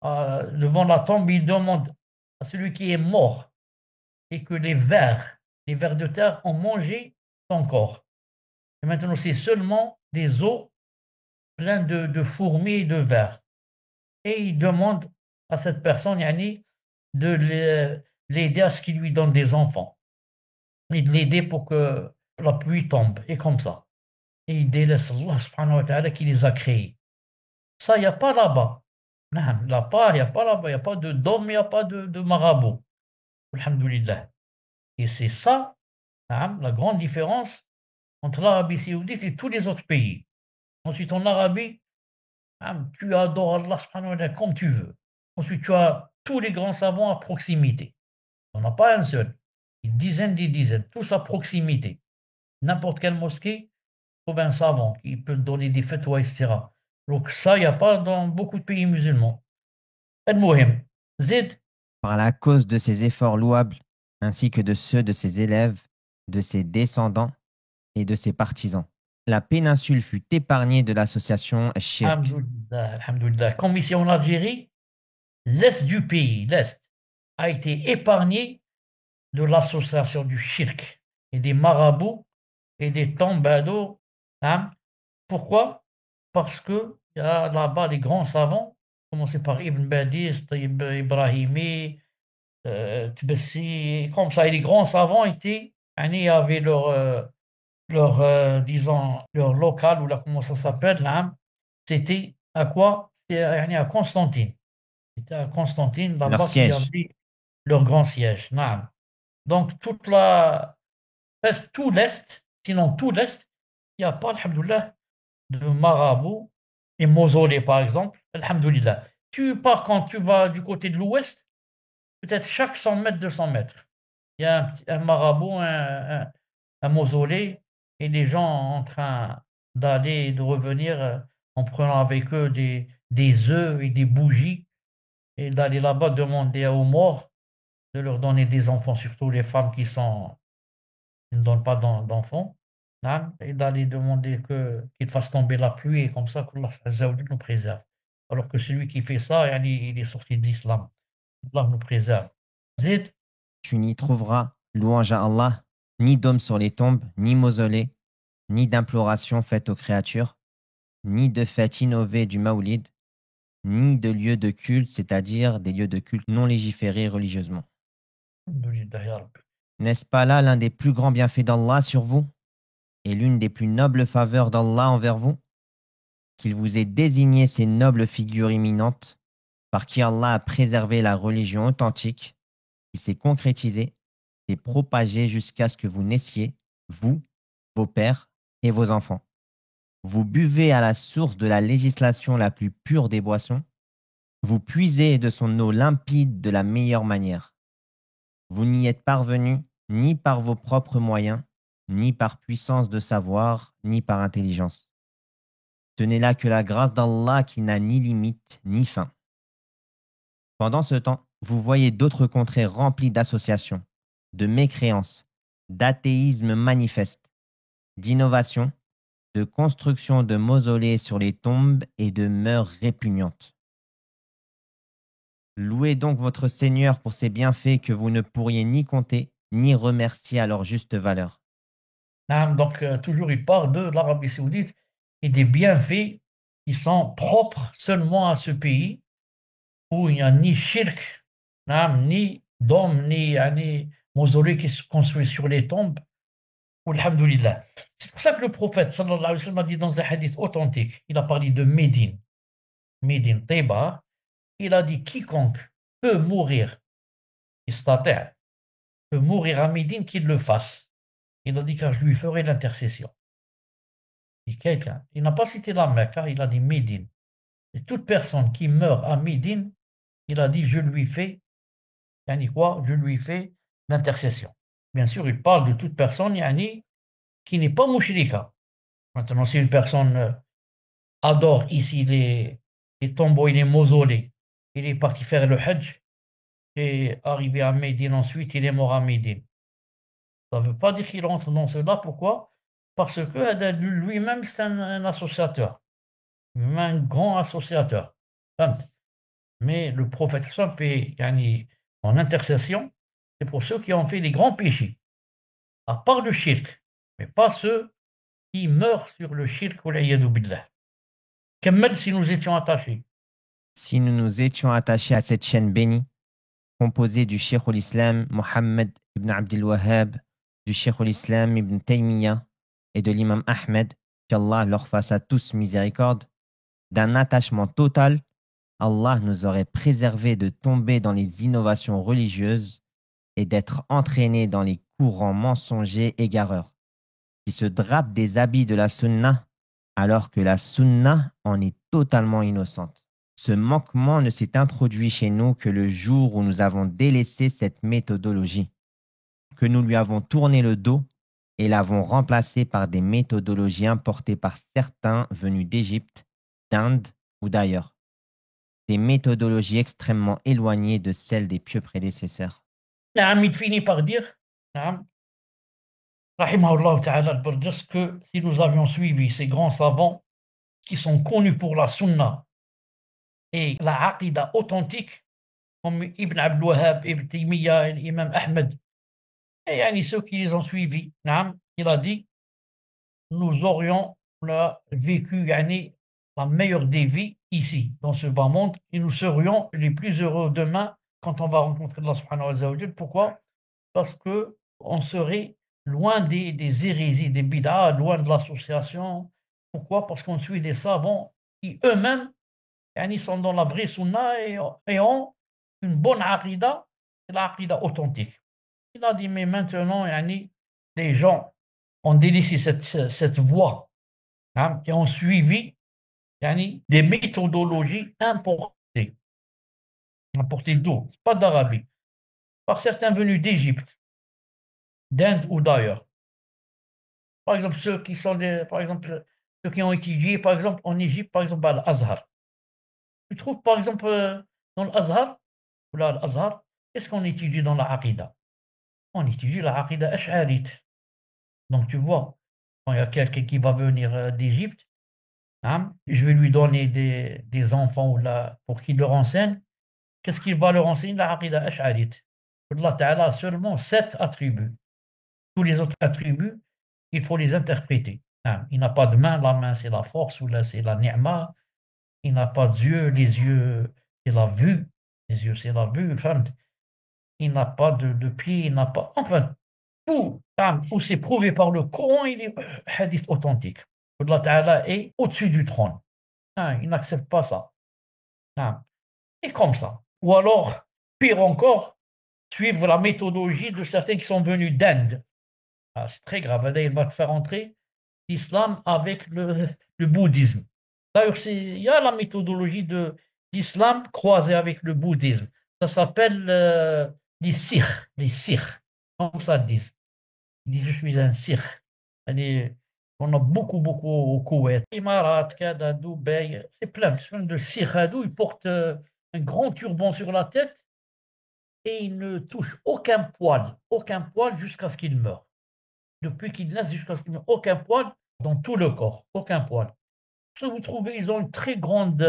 devant la tombe, ils demandent à celui qui est mort et que les vers de terre ont mangé son corps. Et maintenant, c'est seulement des os pleins de fourmis et de vers. Et ils demandent à cette personne, yani, de l'aider à ce qu'il lui donne des enfants et de l'aider pour que la pluie tombe, et comme ça. Et il délaisse Allah subhanahu wa ta'ala qui les a créés. Ça, il n'y a pas là-bas. Non, là-bas, il n'y a pas là-bas, il n'y a pas de dôme, il n'y a pas de marabout. Alhamdulillah. Et c'est ça, hein, la grande différence entre l'Arabie Saoudite et tous les autres pays. Ensuite, en Arabie, hein, tu adores Allah subhanahu wa ta'ala comme tu veux. Ensuite, tu as tous les grands savants à proximité. On n'a pas un seul. Des dizaines, tous à proximité. N'importe quelle mosquée trouve un savant qui peut donner des fatwas, etc. Donc ça, il n'y a pas dans beaucoup de pays musulmans. المهم, زيد. Par la cause de ses efforts louables, ainsi que de ceux de ses élèves, de ses descendants et de ses partisans, la péninsule fut épargnée de l'association Shirk. Alhamdulillah, alhamdulillah. Comme ici en Algérie, l'est du pays, l'est, a été épargné de l'association du shirk et des marabouts et des tombados. Hein. Pourquoi? Parce que il y a là-bas les grands savants, commencé par Ibn Badis, Ibrahimi, Tbessi, comme ça, et les grands savants étaient, ils avaient leur disons, leur local, ou là, comment ça s'appelle, là, c'était à quoi? C'était à Constantine. C'était à Constantine, Leur là-bas qu'il y siège. avait leur grand siège. Naam. Donc, presque tout l'Est, sinon tout l'Est, il n'y a pas, alhamdoulilah, de marabout et mausolée, par exemple. Alhamdoulilah. Tu pars quand tu vas du côté de l'Ouest, peut-être chaque 100 mètres, 200 mètres. Il y a un marabout, un mausolée, et les gens en train d'aller et de revenir en prenant avec eux des œufs et des bougies, et d'aller là-bas demander aux morts de leur donner des enfants, surtout les femmes qui ne donnent pas d'enfants, hein, et d'aller demander qu'il fasse tomber la pluie, et comme ça, qu'Allah Azza wa Jalla nous préserve. Alors que celui qui fait ça, yani, il est sorti de l'islam. Allah nous préserve. Zid. Tu n'y trouveras, louange à Allah, ni dôme sur les tombes, ni mausolée, ni d'imploration faite aux créatures, ni de fête innovée du Maoulid, ni de lieux de culte, c'est-à-dire des lieux de culte non légiférés religieusement. Alhamdulillah, ya Rabbi. N'est-ce pas là l'un des plus grands bienfaits d'Allah sur vous et l'une des plus nobles faveurs d'Allah envers vous? Qu'il vous ait désigné ces nobles figures imminentes par qui Allah a préservé la religion authentique qui s'est concrétisée et propagée jusqu'à ce que vous naissiez, vous, vos pères et vos enfants. Vous buvez à la source de la législation la plus pure des boissons. Vous puisez de son eau limpide de la meilleure manière. Vous n'y êtes parvenu ni par vos propres moyens, ni par puissance de savoir, ni par intelligence. Ce n'est là que la grâce d'Allah qui n'a ni limite ni fin. Pendant ce temps, vous voyez d'autres contrées remplies d'associations, de mécréances, d'athéisme manifeste, d'innovations, de construction de mausolées sur les tombes et de mœurs répugnantes. Louez donc votre Seigneur pour ses bienfaits que vous ne pourriez ni compter ni remercier à leur juste valeur. Donc, toujours, il parle de l'Arabie Saoudite et des bienfaits qui sont propres seulement à ce pays où il n'y a ni shirk, ni dôme, ni mausolée qui se construit sur les tombes. Alhamdulillah. C'est pour ça que le prophète sallallahu alayhi wa sallam a dit dans un hadith authentique, il a parlé de Médine, Médine, Taïba, il a dit quiconque peut mourir, istati', peut mourir à Médine, qu'il le fasse. Il a dit car je lui ferai l'intercession. Il dit quelqu'un, il n'a pas cité la Mecque, il a dit Médine. Et toute personne qui meurt à Médine, il a dit je lui fais, yani quoi, je lui fais l'intercession. Bien sûr, il parle de toute personne yani, qui n'est pas mouchrika. Maintenant, si une personne adore ici les tombeaux et les mausolées, il est parti faire le Hajj et arrivé à Médine ensuite, il est mort à Médine. Ça ne veut pas dire qu'il rentre dans cela. Pourquoi? Parce que lui-même, c'est un associateur, un grand associateur. Mais le prophète fait yani, en intercession, c'est pour ceux qui ont fait les grands péchés, à part le shirk, mais pas ceux qui meurent sur le shirk ou l'iyadu billah. Kamel si nous étions attachés. Si nous nous étions attachés à cette chaîne bénie, composée du Cheikh al-Islam Mohammed ibn Abdul Wahhab, du Cheikh al-Islam ibn Taymiyyah et de l'imam Ahmed, qu'Allah leur fasse à tous miséricorde, d'un attachement total, Allah nous aurait préservé de tomber dans les innovations religieuses et d'être entraînés dans les courants mensongers égareurs, qui se drapent des habits de la sunna alors que la sunna en est totalement innocente. Ce manquement ne s'est introduit chez nous que le jour où nous avons délaissé cette méthodologie, que nous lui avons tourné le dos et l'avons remplacée par des méthodologies importées par certains venus d'Égypte, d'Inde ou d'ailleurs. Des méthodologies extrêmement éloignées de celles des pieux prédécesseurs. Il finit par dire, rahimahullah ta'ala al-Barjas, que si nous avions suivi ces grands savants qui sont connus pour la sunna et la aqida authentique, comme Ibn Abdul Wahhab, Ibn Taymiyyah et l'imam Ahmed, et yani, ceux qui les ont suivis, il a dit, nous aurions vécu yani, la meilleure des vies ici, dans ce bas monde, et nous serions les plus heureux demain quand on va rencontrer Allah subhanahu wa ta'ala. Pourquoi? Parce qu'on serait loin des hérésies, des bid'ah, loin de l'association. Pourquoi? Parce qu'on suit des savants qui eux-mêmes yani, sont dans la vraie sunna et ont une bonne aqida, c'est l'aqida authentique. Il a dit, mais maintenant, yani, les gens ont délaissé cette voie et ont suivi yani, des méthodologies importées d'où? Pas d'Arabie, par certains venus d'Égypte, d'Inde ou d'ailleurs. Par exemple, ceux qui ont étudié, par exemple, en Égypte, par exemple, à l'Azhar. Tu trouves, par exemple, dans l'Azhar, ou là, l'Azhar, qu'est-ce qu'on étudie dans la Aqidah? On étudie la Aqidah Ash'arite. Donc, tu vois, quand il y a quelqu'un qui va venir d'Égypte, je vais lui donner des enfants ou là, pour qu'il leur enseigne. Qu'est-ce qu'il va leur enseigner? La Aqidah Ash'arite. Allah Ta'ala a seulement 7 attributs. Tous les autres attributs, il faut les interpréter. Il n'a pas de main, la main c'est la force ou là c'est la ni'ma. Il n'a pas d'yeux, les yeux c'est la vue. Les yeux c'est la vue. Il n'a pas de pied, il n'a pas. Enfin, tout où c'est prouvé par le Coran, il est hadith authentique. Allah Ta'ala est au-dessus du trône. Il n'accepte pas ça. Et comme ça. Ou alors, pire encore, suivre la méthodologie de certains qui sont venus d'Inde. C'est très grave. D'ailleurs, il va te faire entrer l'islam avec le bouddhisme. D'ailleurs, il y a la méthodologie de l'islam croisée avec le bouddhisme. Ça s'appelle les sikhs. Les sikhs, comme ça ils disent. Ils disent, je suis un sikh. On a beaucoup, beaucoup au Koweït. Imarat, Kada, Dubaï, c'est plein de sikhs. Ils portent un grand turban sur la tête et il ne touche aucun poil jusqu'à ce qu'il meure. Depuis qu'il naisse jusqu'à ce qu'il meure, aucun poil dans tout le corps, aucun poil. Si vous trouvez, ils ont une très grande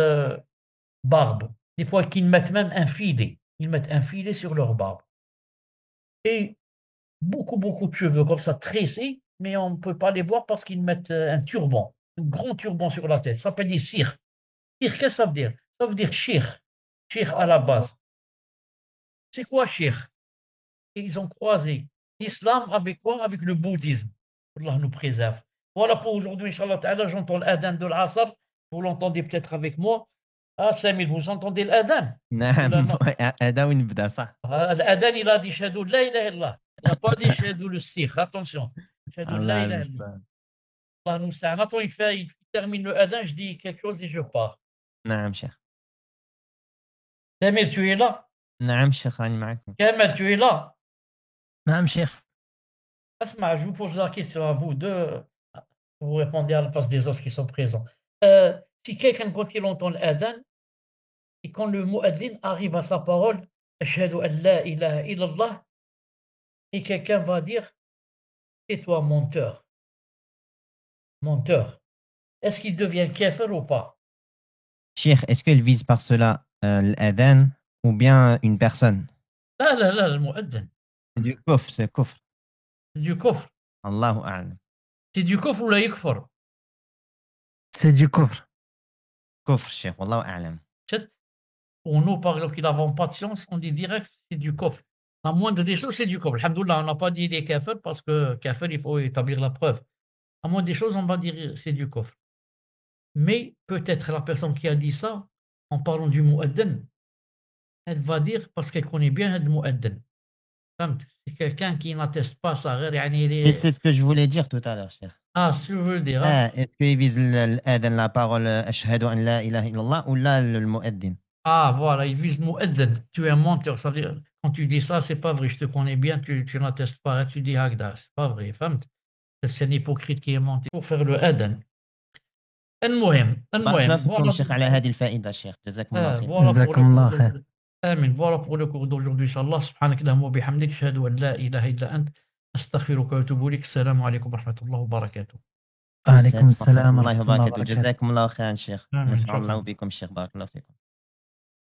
barbe. Des fois qu'ils mettent même un filet. Ils mettent un filet sur leur barbe. Et beaucoup de cheveux comme ça tressés, mais on ne peut pas les voir parce qu'ils mettent un turban, un grand turban sur la tête. Ça s'appelle des sirs. Sir, qu'est-ce que ça veut dire? Ça veut dire cheikh. Cheikh à la base. C'est quoi cheikh? Et ils ont croisé l'islam avec quoi? Avec le bouddhisme. Allah nous préserve. Voilà pour aujourd'hui, Inch'Allah Ta'ala, j'entends l'adhan de l'Asr. Vous l'entendez peut-être avec moi. Ah, Samir, vous entendez l'adhan? نعم. هذا وين بدا صح. L'adhan, il a dit Shahadou la ilaha illallah. Il n'a pas dit Shahadou le sikh. Attention. Shahadou la الله ilaha illallah. المستعان. Allah nous sait. Attends, il termine le adhan, je dis quelque chose et je pars. نعم شيخ. Samir, tu es là? نعم شيخ راني معكم. Kamel, tu es là? نعم شيخ. Asma, je vous pose la question à vous deux. Vous répondez à la place des autres qui sont présents. Si quelqu'un, quand il entend l'adhan, et quand le mu'adhin arrive à sa parole, Ashhadu an la ilaha illallah, et quelqu'un va dire, c'est toi menteur, menteur. Est-ce qu'il devient kafir ou pas? Cheikh, est-ce qu'elle vise par cela l'adhan ou bien une personne? لا لا لا المؤذن. C'est du kufr, c'est kufr. C'est du kufr. Allahu a'lam. C'est du kufr ou la yukfar? C'est du kufr. Kufr, Cheikh, Wallahu a'lam. Pour nous, par exemple, qui n'avons pas de science, on dit direct c'est du kufr. La moindre des choses, c'est du kufr. Alhamdoulilah, on n'a pas dit les kafir parce que kafir, il faut établir la preuve. La moindre des choses, on va dire c'est du kufr. Mais peut-être la personne qui a dit ça, en parlant du mu'addan, elle va dire, parce qu'elle connaît bien le mu'addan. C'est quelqu'un qui n'atteste pas ça. Et c'est ce que je voulais dire tout à l'heure, Cheikh. Ah, ce que je veux dire. Hein? Est-ce qu'il vise l'adhan, la parole Ashhadu an la ilaha illallah ou là le mu'addin? Ah, voilà, il vise mu'addan. Tu es un menteur. Ça veut dire, quand tu dis ça, c'est pas vrai. Je te connais bien, tu n'attestes pas. Hein, tu dis Hagda. C'est pas vrai. C'est un hypocrite qui est menté pour faire le adhan. المهم بارك الله فيكم voilà. شيخ على هذه الفائدة شيخ جزاكم الله خير. Voilà جزاكم الله خير. آمين. Voilà pour le cours d'aujourd'hui, Inch'Allah. سبحانك اللهم وبحمدك أشهد أن لا إله إلا أنت أستغفرك وأتوب إليك. السلام عليكم ورحمة الله وبركاته. وعليكم السلام ورحمة الله ورحمة الله وبركاته. وبركاته. جزاكم الله خيرا شيخ. آمين. نفع الله بكم شيخ. بارك الله فيكم.